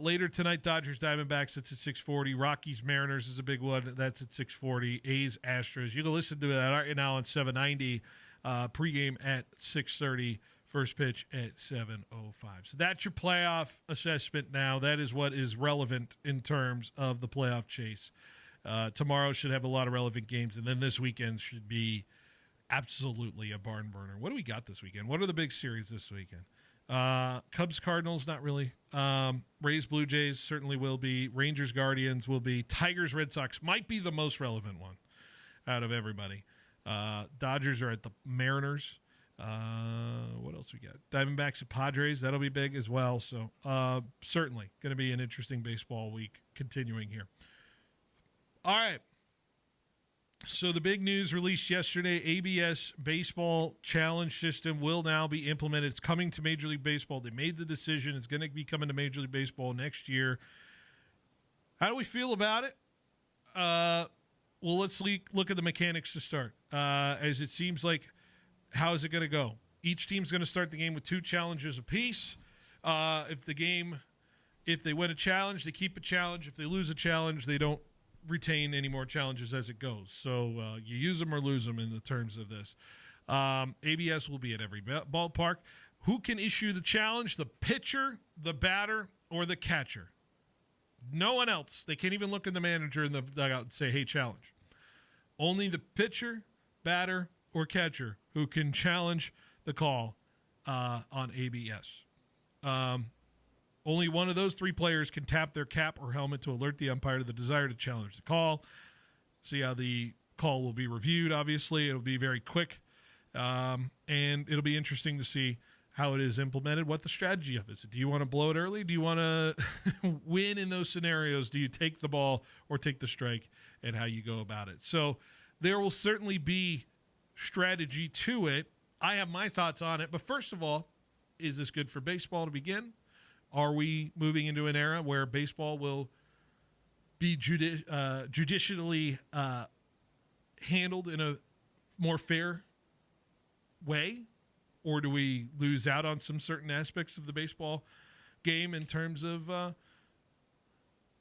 [SPEAKER 6] Later tonight, Dodgers-Diamondbacks, that's at 6:40. Rockies-Mariners is a big one. That's at 6:40. A's-Astros. You can listen to that right now on 790. Pregame at 6:30. First pitch at 7:05. So that's your playoff assessment now. That is what is relevant in terms of the playoff chase. Tomorrow should have a lot of relevant games, and then this weekend should be absolutely a barn burner. What do we got this weekend? What are the big series this weekend? Cubs, Cardinals, not really. Rays, Blue Jays certainly will be. Rangers, Guardians will be. Tigers, Red Sox might be the most relevant one out of everybody. Dodgers are at the Mariners. What else we got? Diamondbacks at Padres. That'll be big as well. So certainly going to be an interesting baseball week continuing here. All right. So the big news released yesterday, ABS baseball challenge system will now be implemented. It's coming to Major League Baseball. They made the decision. It's going to be coming to Major League Baseball next year. How do we feel about it? Well, let's look at the mechanics to start. As it seems like, how is it going to go? Each team's going to start the game with 2 challenges apiece. If they win a challenge, they keep a challenge. If they lose a challenge, they don't retain any more challenges as it goes. So you use them or lose them in the terms of this. ABS will be at every ballpark. Who can issue the challenge? The pitcher, the batter, or the catcher. No one else. They can't even look at the manager in the dugout and say, hey, challenge. Only the pitcher, batter, or catcher who can challenge the call on ABS. Only one of those 3 players can tap their cap or helmet to alert the umpire to the desire to challenge the call. See how the call will be reviewed, obviously. It'll be very quick. And it'll be interesting to see how it is implemented, what the strategy of it is. Do you want to blow it early? Do you want to win in those scenarios? Do you take the ball or take the strike, and how you go about it? So there will certainly be strategy to it. I have my thoughts on it. But first of all, is this good for baseball to begin? Are we moving into an era where baseball will be judicially handled in a more fair way? Or do we lose out on some certain aspects of the baseball game in terms of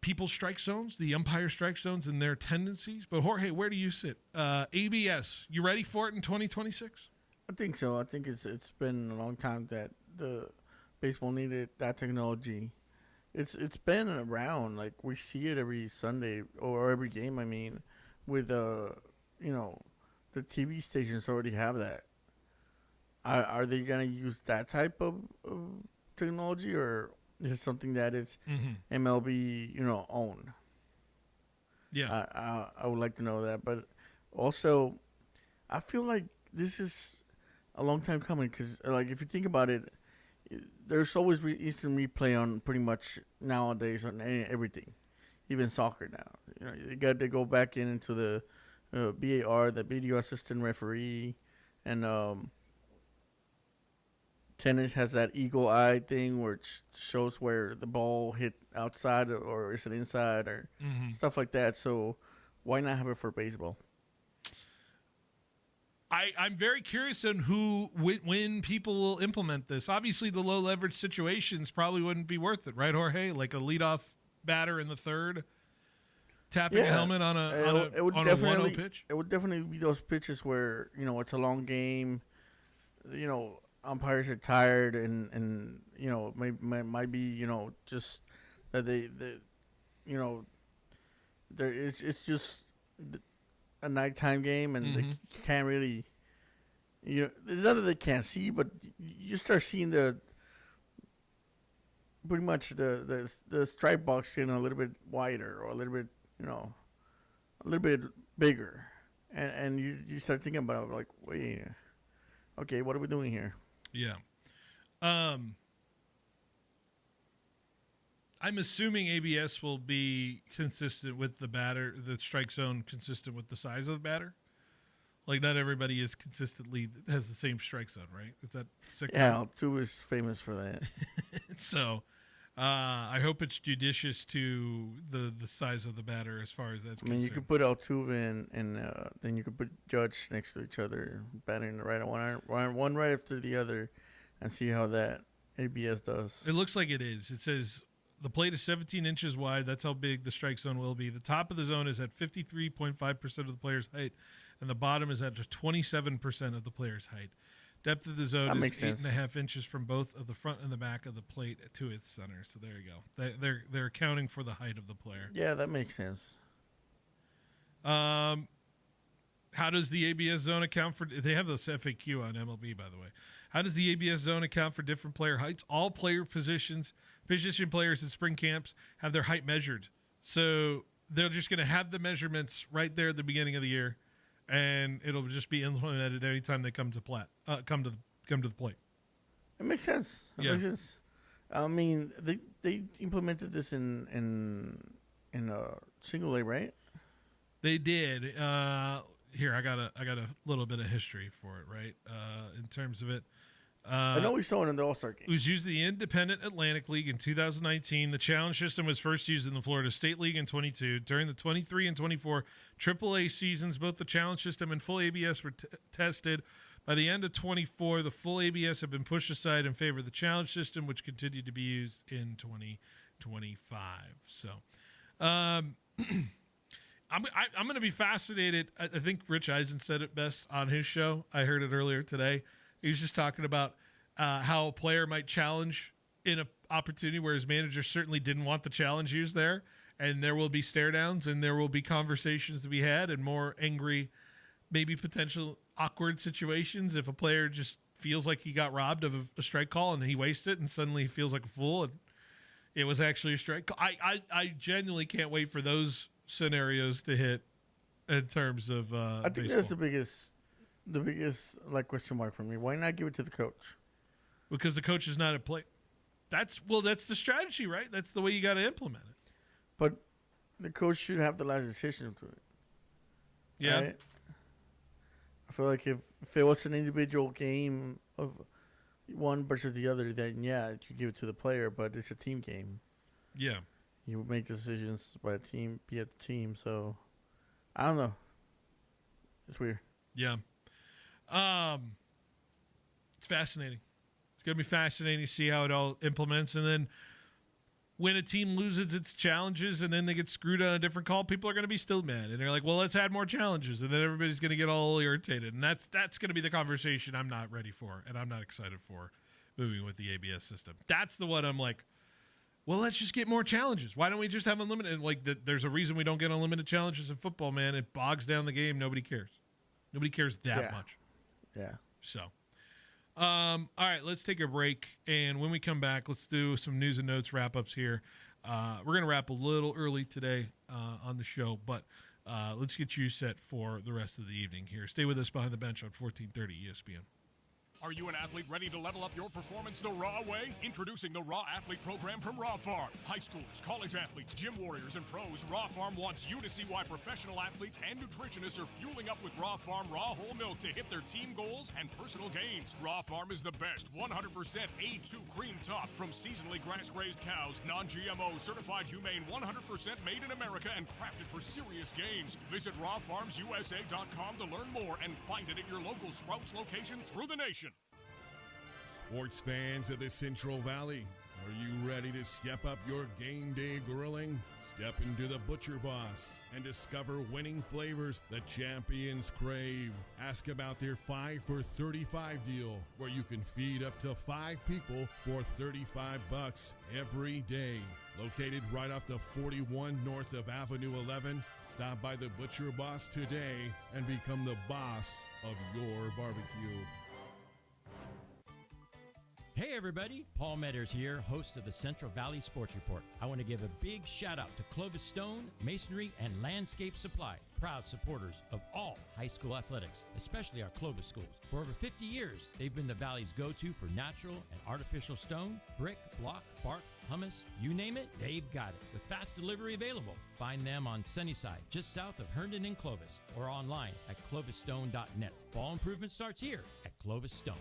[SPEAKER 6] people's strike zones, the umpire strike zones, and their tendencies? But Jorge, where do you sit? ABS, you ready for it in 2026?
[SPEAKER 1] I think so. I think it's been a long time that the baseball needed that technology. It's been around. Like, we see it every Sunday or every game. I mean, with the TV stations already have that. Are they gonna use that type of technology, or is it something that is MLB owned?
[SPEAKER 6] Yeah,
[SPEAKER 1] I would like to know that. But also, I feel like this is a long time coming, because like, if you think about it, there's always instant replay on pretty much nowadays on everything, even soccer now. You got to go back into the VAR, the video assistant referee, and tennis has that eagle eye thing where it shows where the ball hit outside or is it inside or stuff like that. So why not have it for baseball?
[SPEAKER 6] I'm very curious on when people will implement this. Obviously, the low leverage situations probably wouldn't be worth it, right, Jorge? Like a leadoff batter in the third, tapping a helmet on a 1-0 pitch.
[SPEAKER 1] It would definitely be those pitches where it's a long game. Umpires are tired, and might be just that it's just a nighttime game, and they can't really, there's nothing they can't see, but you start seeing pretty much the strike box getting a little bit wider or a little bit bigger, and you start thinking about it, like, wait, okay, what are we doing here?
[SPEAKER 6] Yeah. I'm assuming ABS will be consistent with the batter, the strike zone consistent with the size of the batter. Like, not everybody is consistently has the same strike zone, right? Is that sick?
[SPEAKER 1] Yeah, Altuve is famous for that.
[SPEAKER 6] So, I hope it's judicious to the size of the batter as far as that's concerned.
[SPEAKER 1] You could put Altuve and then you could put Judge next to each other, batting the right one right after the other, and see how that ABS does.
[SPEAKER 6] It looks like it is. It says the plate is 17 inches wide. That's how big the strike zone will be. The top of the zone is at 53.5% of the player's height, and the bottom is at 27% of the player's height. Depth of the zone is 8.5 inches from both of the front and the back of the plate to its center. So there you go. They're accounting for the height of the player.
[SPEAKER 1] Yeah, that makes sense.
[SPEAKER 6] How does the ABS zone account for? They have this FAQ on MLB, by the way. How does the ABS zone account for different player heights? All position players in spring camps have their height measured. So they're just going to have the measurements right there at the beginning of the year, and it'll just be implemented anytime they come to come to the plate.
[SPEAKER 1] It makes sense. It makes sense. I mean, they implemented this in single A, right?
[SPEAKER 6] They did. Here, I got a little bit of history for it, right? In terms of it.
[SPEAKER 1] I know we saw it in the All-Star game.
[SPEAKER 6] It was used in the Independent Atlantic League in 2019. The challenge system was first used in the Florida State League in 22. During the 23 and 24 AAA seasons, both the challenge system and full ABS were tested. By the end of 24, the full ABS had been pushed aside in favor of the challenge system, which continued to be used in 2025. So, I'm going to be fascinated. I think Rich Eisen said it best on his show. I heard it earlier today. He was just talking about how a player might challenge in an opportunity where his manager certainly didn't want the challenge used there, and there will be stare downs and there will be conversations to be had and more angry, maybe potential awkward situations if a player just feels like he got robbed of a strike call and he wasted it and suddenly he feels like a fool and it was actually a strike call. I genuinely can't wait for those scenarios to hit in terms of
[SPEAKER 1] I think
[SPEAKER 6] baseball.
[SPEAKER 1] that's the biggest like question mark for me. Why not give it to the coach?
[SPEAKER 6] Because the coach is not at play. That's the strategy, right? That's the way you got to implement it.
[SPEAKER 1] But the coach should have the last decision to it.
[SPEAKER 6] Yeah.
[SPEAKER 1] Right? I feel like if it was an individual game of one versus the other, then yeah, you give it to the player. But it's a team game.
[SPEAKER 6] Yeah.
[SPEAKER 1] You make decisions by a team, be at the team. So I don't know. It's weird.
[SPEAKER 6] Yeah. It's fascinating. It's going to be fascinating to see how it all implements. And then when a team loses its challenges and then they get screwed on a different call, people are going to be still mad. And they're like, well, let's add more challenges. And then everybody's going to get all irritated. And that's going to be the conversation I'm not ready for and I'm not excited for moving with the ABS system. That's the one I'm like, well, let's just get more challenges. Why don't we just have unlimited? There's a reason we don't get unlimited challenges in football, man. It bogs down the game. Nobody cares. Nobody cares that much.
[SPEAKER 1] Yeah.
[SPEAKER 6] So, all right, let's take a break. And when we come back, let's do some news and notes wrap-ups here. We're going to wrap a little early today on the show, but let's get you set for the rest of the evening here. Stay with us behind the bench on 1430 ESPN.
[SPEAKER 22] Are you an athlete ready to level up your performance the raw way? Introducing the Raw Athlete Program from Raw Farm. High schoolers, college athletes, gym warriors, and pros, Raw Farm wants you to see why professional athletes and nutritionists are fueling up with Raw Farm raw whole milk to hit their team goals and personal gains. Raw Farm is the best 100% A2 cream top from seasonally grass-grazed cows, non-GMO, certified humane, 100% made in America and crafted for serious gains. Visit rawfarmsusa.com to learn more and find it at your local Sprouts location through the nation.
[SPEAKER 3] Sports fans of the Central Valley, are you ready to step up your game day grilling? Step into the Butcher Boss and discover winning flavors the champions crave. Ask about their 5 for $35 deal, where you can feed up to 5 people for $35 every day. Located right off the 41 north of Avenue 11, stop by the Butcher Boss today and become the boss of your barbecue.
[SPEAKER 24] Hey everybody, Paul Metters here, host of the Central Valley Sports Report. I want to give a big shout out to Clovis Stone, Masonry, and Landscape Supply, proud supporters of all high school athletics, especially our Clovis schools. For over 50 years, they've been the Valley's go-to for natural and artificial stone, brick, block, bark, hummus, you name it, they've got it. With fast delivery available. Find them on Sunnyside, just south of Herndon and Clovis, or online at clovisstone.net. Fall improvement starts here at Clovis Stone.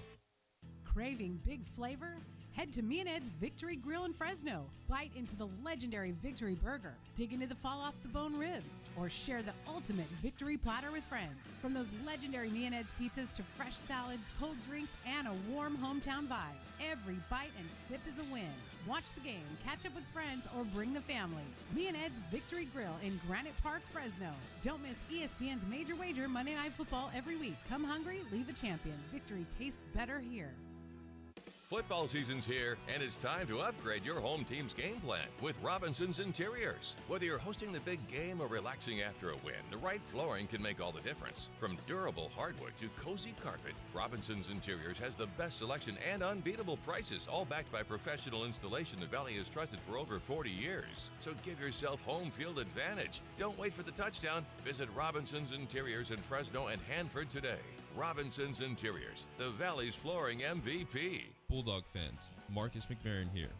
[SPEAKER 4] Craving big flavor? Head to Me and Ed's Victory Grill in Fresno. Bite into the legendary Victory Burger, dig into the fall-off-the-bone ribs, or share the ultimate Victory Platter with friends. From those legendary Me and Ed's pizzas to fresh salads, cold drinks, and a warm hometown vibe, every bite and sip is a win. Watch the game, catch up with friends, or bring the family. Me and Ed's Victory Grill in Granite Park, Fresno. Don't miss ESPN's Major Wager Monday Night Football every week. Come hungry, leave a champion. Victory tastes better here.
[SPEAKER 7] Football season's here, and it's time to upgrade your home team's game plan with Robinson's Interiors. Whether you're hosting the big game or relaxing after a win, the right flooring can make all the difference. From durable hardwood to cozy carpet, Robinson's Interiors has the best selection and unbeatable prices, all backed by professional installation the Valley has trusted for over 40 years. So give yourself home field advantage. Don't wait for the touchdown. Visit Robinson's Interiors in Fresno and Hanford today. Robinson's Interiors, the Valley's flooring MVP.
[SPEAKER 11] Bulldog fans, Marcus McMarron here.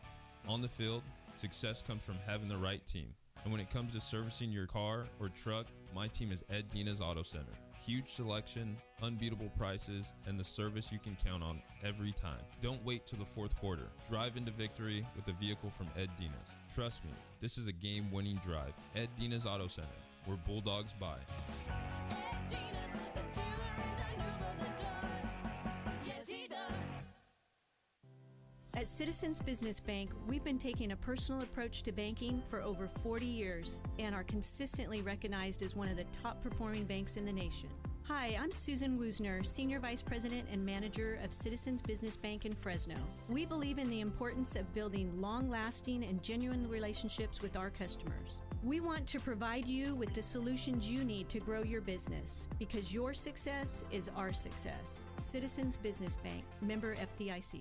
[SPEAKER 11] On the field, success comes from having the right team. And when it comes to servicing your car or truck, my team is Ed Dina's Auto Center. Huge selection, unbeatable prices, and the service you can count on every time. Don't wait till the fourth quarter. Drive into victory with a vehicle from Ed Dina's. Trust me, this is a game-winning drive. Ed Dina's Auto Center, where Bulldogs buy.
[SPEAKER 16] At Citizens Business Bank, we've been taking a personal approach to banking for over 40 years and are consistently recognized as one of the top performing banks in the nation. Hi, I'm Susan Woosner, Senior Vice President and Manager of Citizens Business Bank in Fresno. We believe in the importance of building long-lasting and genuine relationships with our customers. We want to provide you with the solutions you need to grow your business because your success is our success. Citizens Business Bank, member FDIC.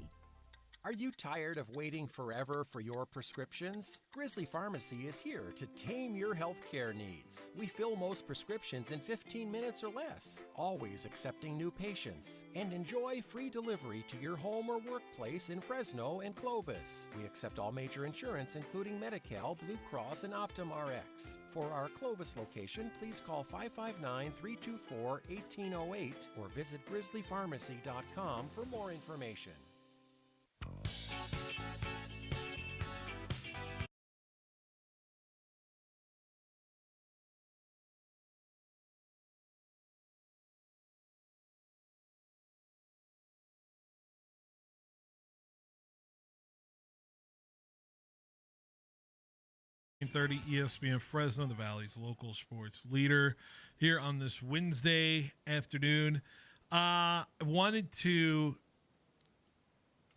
[SPEAKER 17] Are you tired of waiting forever for your prescriptions? Grizzly Pharmacy is here to tame your healthcare needs. We fill most prescriptions in 15 minutes or less, always accepting new patients, and enjoy free delivery to your home or workplace in Fresno and Clovis. We accept all major insurance, including Medi-Cal, Blue Cross, and Optum Rx. For our Clovis location, please call 559-324-1808 or visit grizzlypharmacy.com for more information.
[SPEAKER 6] .30 ESPN Fresno, the Valley's local sports leader, here on this Wednesday afternoon.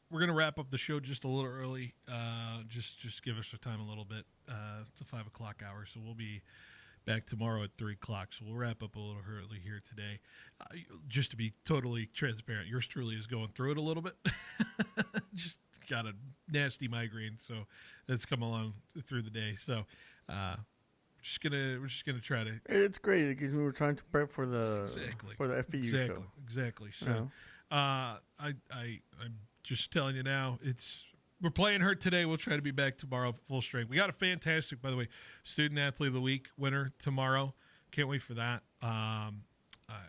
[SPEAKER 6] We're going to wrap up the show just a little early. Just give us the time a little bit to 5 o'clock hour. So we'll be back tomorrow at 3 o'clock. So we'll wrap up a little early here today. Just to be totally transparent, yours truly is going through it a little bit. Just got a nasty migraine, so that's come along through the day. So we're just gonna try to.
[SPEAKER 1] It's great because we were trying to prep for the FPU show.
[SPEAKER 6] Exactly. So I'm just telling you now, we're playing her today. We'll try to be back tomorrow full strength. We got a fantastic, by the way, Student Athlete of the Week winner tomorrow. Can't wait for that. I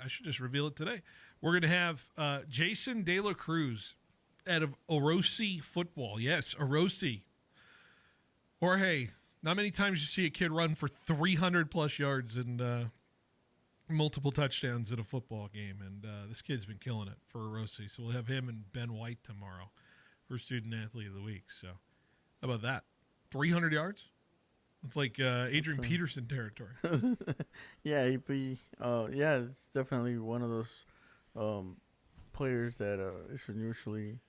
[SPEAKER 6] should just reveal it today. We're going to have Jason De La Cruz out of Orosi football. Yes, Orosi. Jorge, not many times you see a kid run for 300-plus yards and multiple touchdowns in a football game, and this kid's been killing it for Orosi. So we'll have him and Ben White tomorrow for Student Athlete of the Week. So how about that? 300 yards? It's like Adrian Peterson territory.
[SPEAKER 1] Yeah, it's definitely one of those players that is usually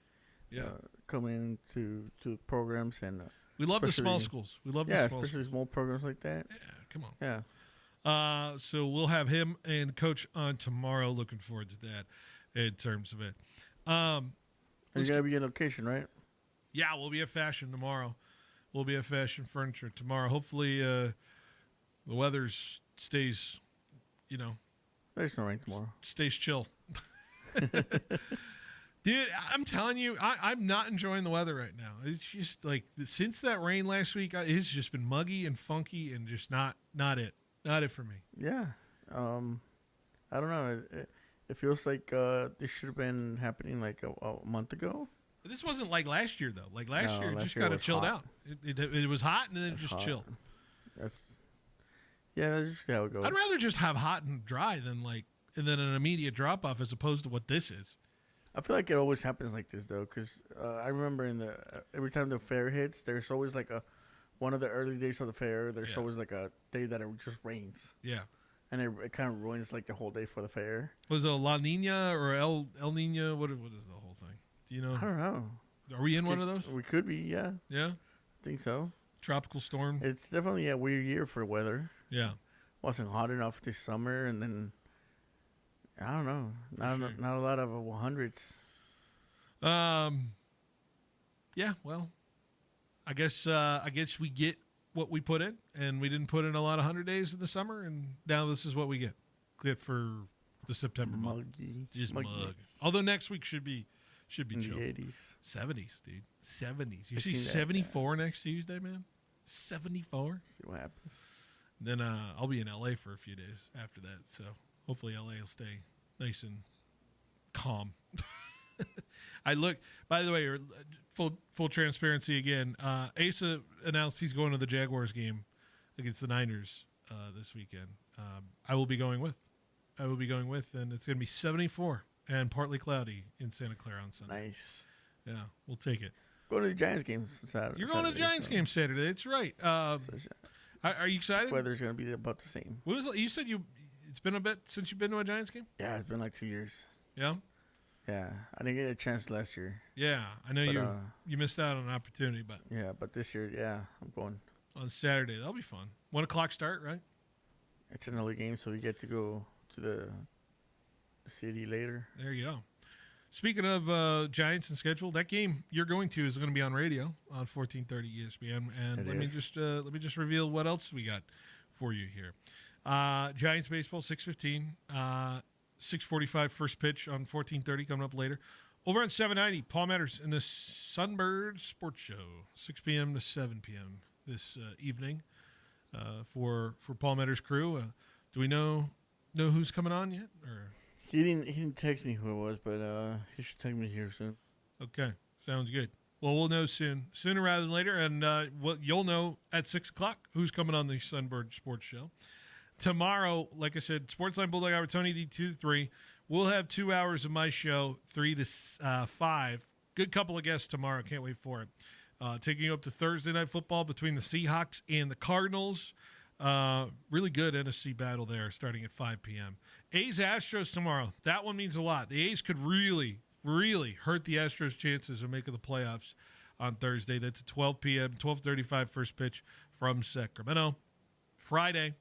[SPEAKER 1] coming to programs, and
[SPEAKER 6] we love the small schools. We love the small
[SPEAKER 1] especially
[SPEAKER 6] schools.
[SPEAKER 1] small programs like that.
[SPEAKER 6] Yeah, come on.
[SPEAKER 1] Yeah.
[SPEAKER 6] So we'll have him and Coach on tomorrow. Looking forward to that in terms of it.
[SPEAKER 1] You got to be in location, right?
[SPEAKER 6] Yeah, we'll be at Fashion tomorrow. We'll be at Fashion Furniture tomorrow. Hopefully the weather stays,
[SPEAKER 1] There's no rain tomorrow.
[SPEAKER 6] Stays chill. Dude, I'm telling you, I'm not enjoying the weather right now. It's just like since that rain last week, it's just been muggy and funky and just not it. Not it for me.
[SPEAKER 1] Yeah. I don't know. It feels like this should have been happening like a month ago.
[SPEAKER 6] But this wasn't like last year, though. Like last year, it
[SPEAKER 1] last
[SPEAKER 6] just
[SPEAKER 1] year
[SPEAKER 6] kind of
[SPEAKER 1] was
[SPEAKER 6] chilled
[SPEAKER 1] hot.
[SPEAKER 6] out. It was hot, and then it just
[SPEAKER 1] hot.
[SPEAKER 6] chilled.
[SPEAKER 1] That's usually how it goes.
[SPEAKER 6] I'd rather just have hot and dry than an immediate drop off as opposed to what this is.
[SPEAKER 1] I feel like it always happens like this though, because I remember every time the fair hits, there's always like one of the early days of the fair. There's always like a day that it just rains.
[SPEAKER 6] Yeah.
[SPEAKER 1] And it kind of ruins like the whole day for the fair.
[SPEAKER 6] Was it La Nina or El Nino? What is the whole thing? Do you know?
[SPEAKER 1] I don't know.
[SPEAKER 6] Are we in one of those?
[SPEAKER 1] We could be, yeah.
[SPEAKER 6] Yeah?
[SPEAKER 1] I think so.
[SPEAKER 6] Tropical storm?
[SPEAKER 1] It's definitely a weird year for weather.
[SPEAKER 6] Yeah.
[SPEAKER 1] Wasn't hot enough this summer, and then, I don't know. Not a lot of 100s.
[SPEAKER 6] Yeah, well, I guess we get what we put in, and we didn't put in a lot of 100 days in the summer, and now this is what we get for the September month. Just mug. Although next week should be
[SPEAKER 1] in
[SPEAKER 6] chill.
[SPEAKER 1] the 80s.
[SPEAKER 6] 70s, dude. 70s. You
[SPEAKER 1] I've
[SPEAKER 6] see
[SPEAKER 1] seen that,
[SPEAKER 6] 74 next Tuesday, man? 74?
[SPEAKER 1] See what happens.
[SPEAKER 6] Then I'll be in LA for a few days after that, so hopefully LA will stay nice and calm. By the way, full transparency again, Asa announced he's going to the Jaguars game against the Niners this weekend. I will be going with, and it's going to be 74 and partly cloudy in Santa Clara on Sunday.
[SPEAKER 1] Nice.
[SPEAKER 6] Yeah, we'll take it.
[SPEAKER 1] Going to the Giants game Saturday.
[SPEAKER 6] You're going to the Giants game Saturday. That's right. Are you excited?
[SPEAKER 1] Weather's going to be about the same.
[SPEAKER 6] You said it's been a bit since you've been to a Giants game?
[SPEAKER 1] Yeah, it's been like 2 years.
[SPEAKER 6] Yeah?
[SPEAKER 1] Yeah, I didn't get a chance last year.
[SPEAKER 6] Yeah, I know you missed out on an opportunity, but
[SPEAKER 1] yeah, but this year, yeah, I'm going
[SPEAKER 6] on Saturday. That'll be fun. 1 o'clock start, right?
[SPEAKER 1] It's an early game, so we get to go to the city later.
[SPEAKER 6] There you go. Speaking of Giants and schedule, that game you're going to is going to be on radio on 1430 ESPN. And let me just reveal what else we got for you here. Giants baseball 6:15. 6:45 first pitch on 1430 coming up later. Over on 790, Paul Matters in the Sunbird Sports Show, 6 p.m. to 7 p.m. this evening for Paul Matters' crew. Do we know who's coming on yet? Or
[SPEAKER 1] he didn't text me who it was, but he should text me here soon.
[SPEAKER 6] Okay, sounds good. Well, we'll know sooner rather than later, and you'll know at 6 o'clock who's coming on the Sunbird Sports Show. Tomorrow, like I said, Sportsline Bulldog Hour, Tony D 2 to 3. We'll have 2 hours of my show, 3 to 5. Good couple of guests tomorrow. Can't wait for it. Taking you up to Thursday Night Football between the Seahawks and the Cardinals. Really good NFC battle there starting at 5 p.m. A's Astros tomorrow. That one means a lot. The A's could really, really hurt the Astros' chances of making the playoffs on Thursday. That's at 12 p.m., 12:35 first pitch from Sacramento. Friday,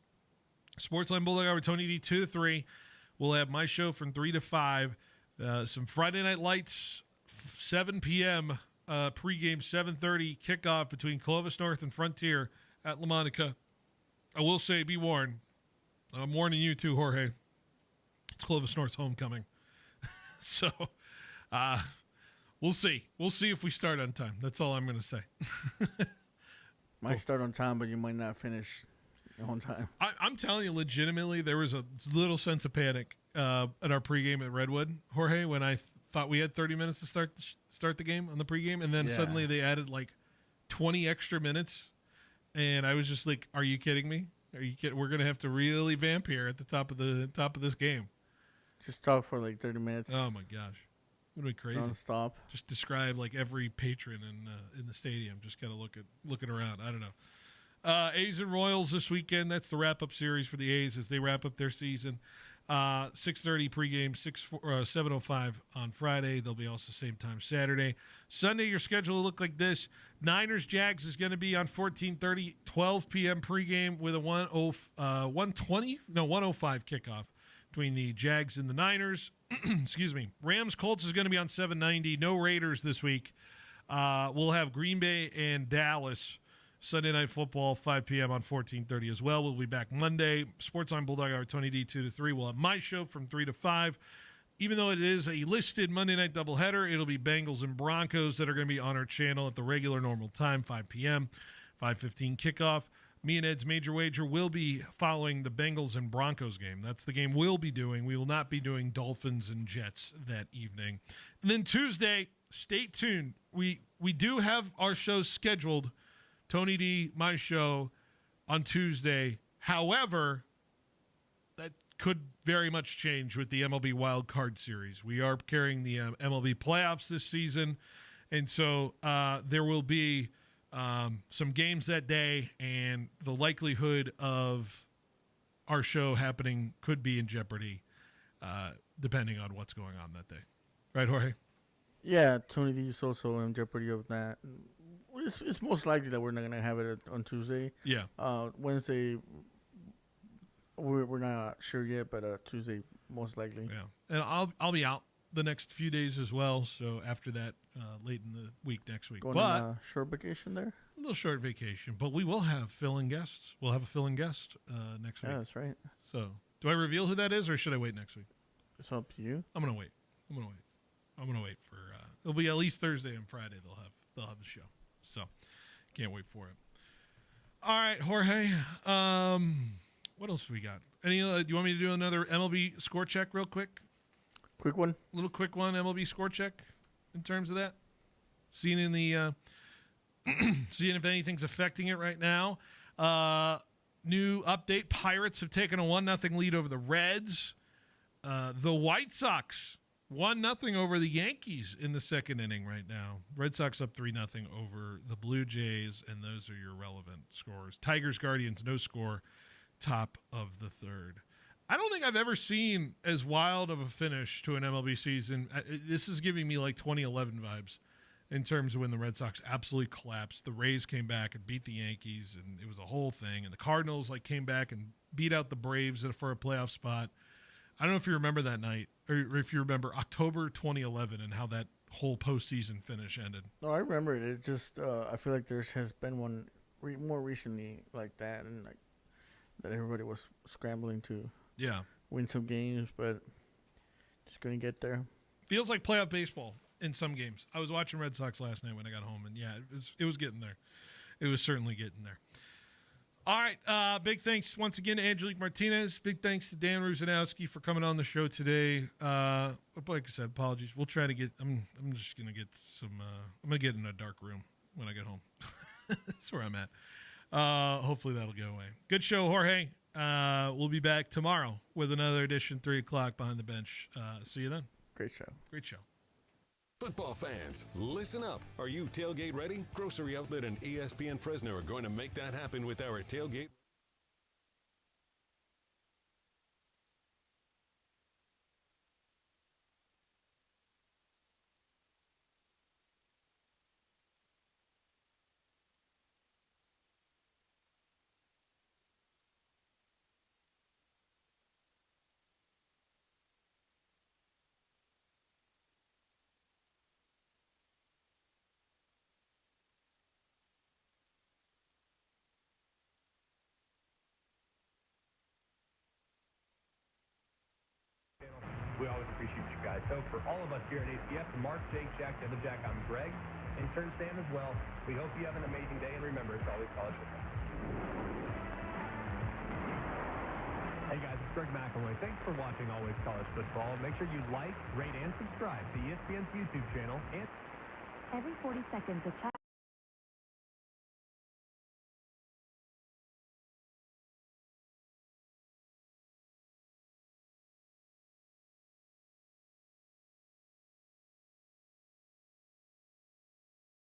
[SPEAKER 6] Sportsline Bulldog Hour, Tony D 2 to 3. We'll have my show from 3 to 5. Some Friday Night Lights, 7 p.m. Pregame, 7:30 kickoff between Clovis North and Frontier at La Monica. I will say, be warned. I'm warning you too, Jorge. It's Clovis North's homecoming. So, we'll see. We'll see if we start on time. That's all I'm going to say.
[SPEAKER 1] Might start on time, but you might not finish on time.
[SPEAKER 6] I'm telling you, legitimately, there was a little sense of panic at our pregame at Redwood, Jorge, when I thought we had 30 minutes to start the game on the pregame, and then suddenly they added like 20 extra minutes, and I was just like, "Are you kidding me? Are you kidding? We're gonna have to really vamp here at the top of this game."
[SPEAKER 1] Just talk for like 30 minutes.
[SPEAKER 6] Oh my gosh, would be crazy.
[SPEAKER 1] Non-stop.
[SPEAKER 6] Just describe like every patron in the stadium. Just kind of looking around. I don't know. A's and Royals this weekend. That's the wrap-up series for the A's as they wrap up their season. 6:30 pregame, 7:05 on Friday. They'll be also same time Saturday. Sunday, your schedule will look like this. Niners-Jags is going to be on 14:30, 12 p.m. pregame with a 1:05 kickoff between the Jags and the Niners. Excuse me. Rams-Colts is going to be on 7:90. No Raiders this week. We'll have Green Bay and Dallas Sunday Night Football, 5 p.m. on 14:30 as well. We'll be back Monday. Sportsline Bulldog Hour, Tony D 2 to 3. We'll have my show from 3 to 5. even though it is a listed Monday night doubleheader, it'll be Bengals and Broncos that are going to be on our channel at the regular normal time, 5 p.m., 5:15 kickoff. Me and Ed's Major Wager will be following the Bengals and Broncos game. That's the game we'll be doing. We will not be doing Dolphins and Jets that evening. And then Tuesday, stay tuned. We do have our shows scheduled, Tony D, my show, on Tuesday. However, that could very much change with the MLB Wild Card Series. We are carrying the MLB playoffs this season, and so there will be some games that day, and the likelihood of our show happening could be in jeopardy depending on what's going on that day. Right, Jorge?
[SPEAKER 1] Yeah, Tony D is also in jeopardy of that. It's most likely that we're not going to have it on Tuesday.
[SPEAKER 6] Yeah.
[SPEAKER 1] Wednesday, we're not sure yet, but Tuesday most likely.
[SPEAKER 6] Yeah, and I'll be out the next few days as well. So after that, late in the week next week.
[SPEAKER 1] Going on a short vacation there.
[SPEAKER 6] A little short vacation, but we will have fill-in guests. We'll have a fill-in guest next week.
[SPEAKER 1] Yeah, that's right.
[SPEAKER 6] So, do I reveal who that is, or should I wait next week?
[SPEAKER 1] It's up to you.
[SPEAKER 6] I'm gonna wait. I'm gonna wait for. It'll be at least Thursday and Friday. They'll have the show. So, can't wait for it. All right, Jorge. What else we got? Do you want me to do another MLB score check real quick?
[SPEAKER 1] Quick one.
[SPEAKER 6] Little quick one. MLB score check in terms of that. Seeing in the. Seeing if anything's affecting it right now. New update. Pirates have taken a 1-0 lead over the Reds. The White Sox 1-0 over the Yankees in the second inning right now. Red Sox up 3-0 over the Blue Jays, and those are your relevant scores. Tigers, Guardians, no score, top of the third. I don't think I've ever seen as wild of a finish to an MLB season. This is giving me like 2011 vibes. In terms of when the Red Sox absolutely collapsed. The Rays came back and beat the Yankees, and it was a whole thing. And the Cardinals came back and beat out the Braves for a playoff spot. I don't know if you remember that night, or if you remember October 2011 and how that whole postseason finish ended.
[SPEAKER 1] No, I remember it. It just I feel like there has been one more recently like that, and like that everybody was scrambling to win some games, but just couldn't get there.
[SPEAKER 6] Feels like playoff baseball. In some games. I was watching Red Sox last night when I got home, and yeah, it was getting there. It was certainly getting there. All right, big thanks once again to Angelique Martinez. Big thanks to Dan Ruzanowski for coming on the show today. Like I said, apologies. We'll try to get. I'm just gonna get some. I'm gonna get in a dark room when I get home. That's where I'm at. Hopefully that'll go away. Good show, Jorge. We'll be back tomorrow with another edition, 3:00 behind the bench. See you then.
[SPEAKER 1] Great show.
[SPEAKER 6] Great show.
[SPEAKER 2] Football fans, listen up. Are you tailgate ready? Grocery Outlet and ESPN Fresno are going to make that happen with our tailgate.
[SPEAKER 5] We always appreciate you guys. So for all of us here at ACF, from Mark, Jake, Jack, the other Jack, I'm Greg. Intern Sam as well. We hope you have an amazing day, and remember, it's always college football. Hey guys, it's Greg McElroy. Thanks for watching Always College Football. Make sure you like, rate, and subscribe to ESPN's YouTube channel. And
[SPEAKER 9] every 40 seconds, a child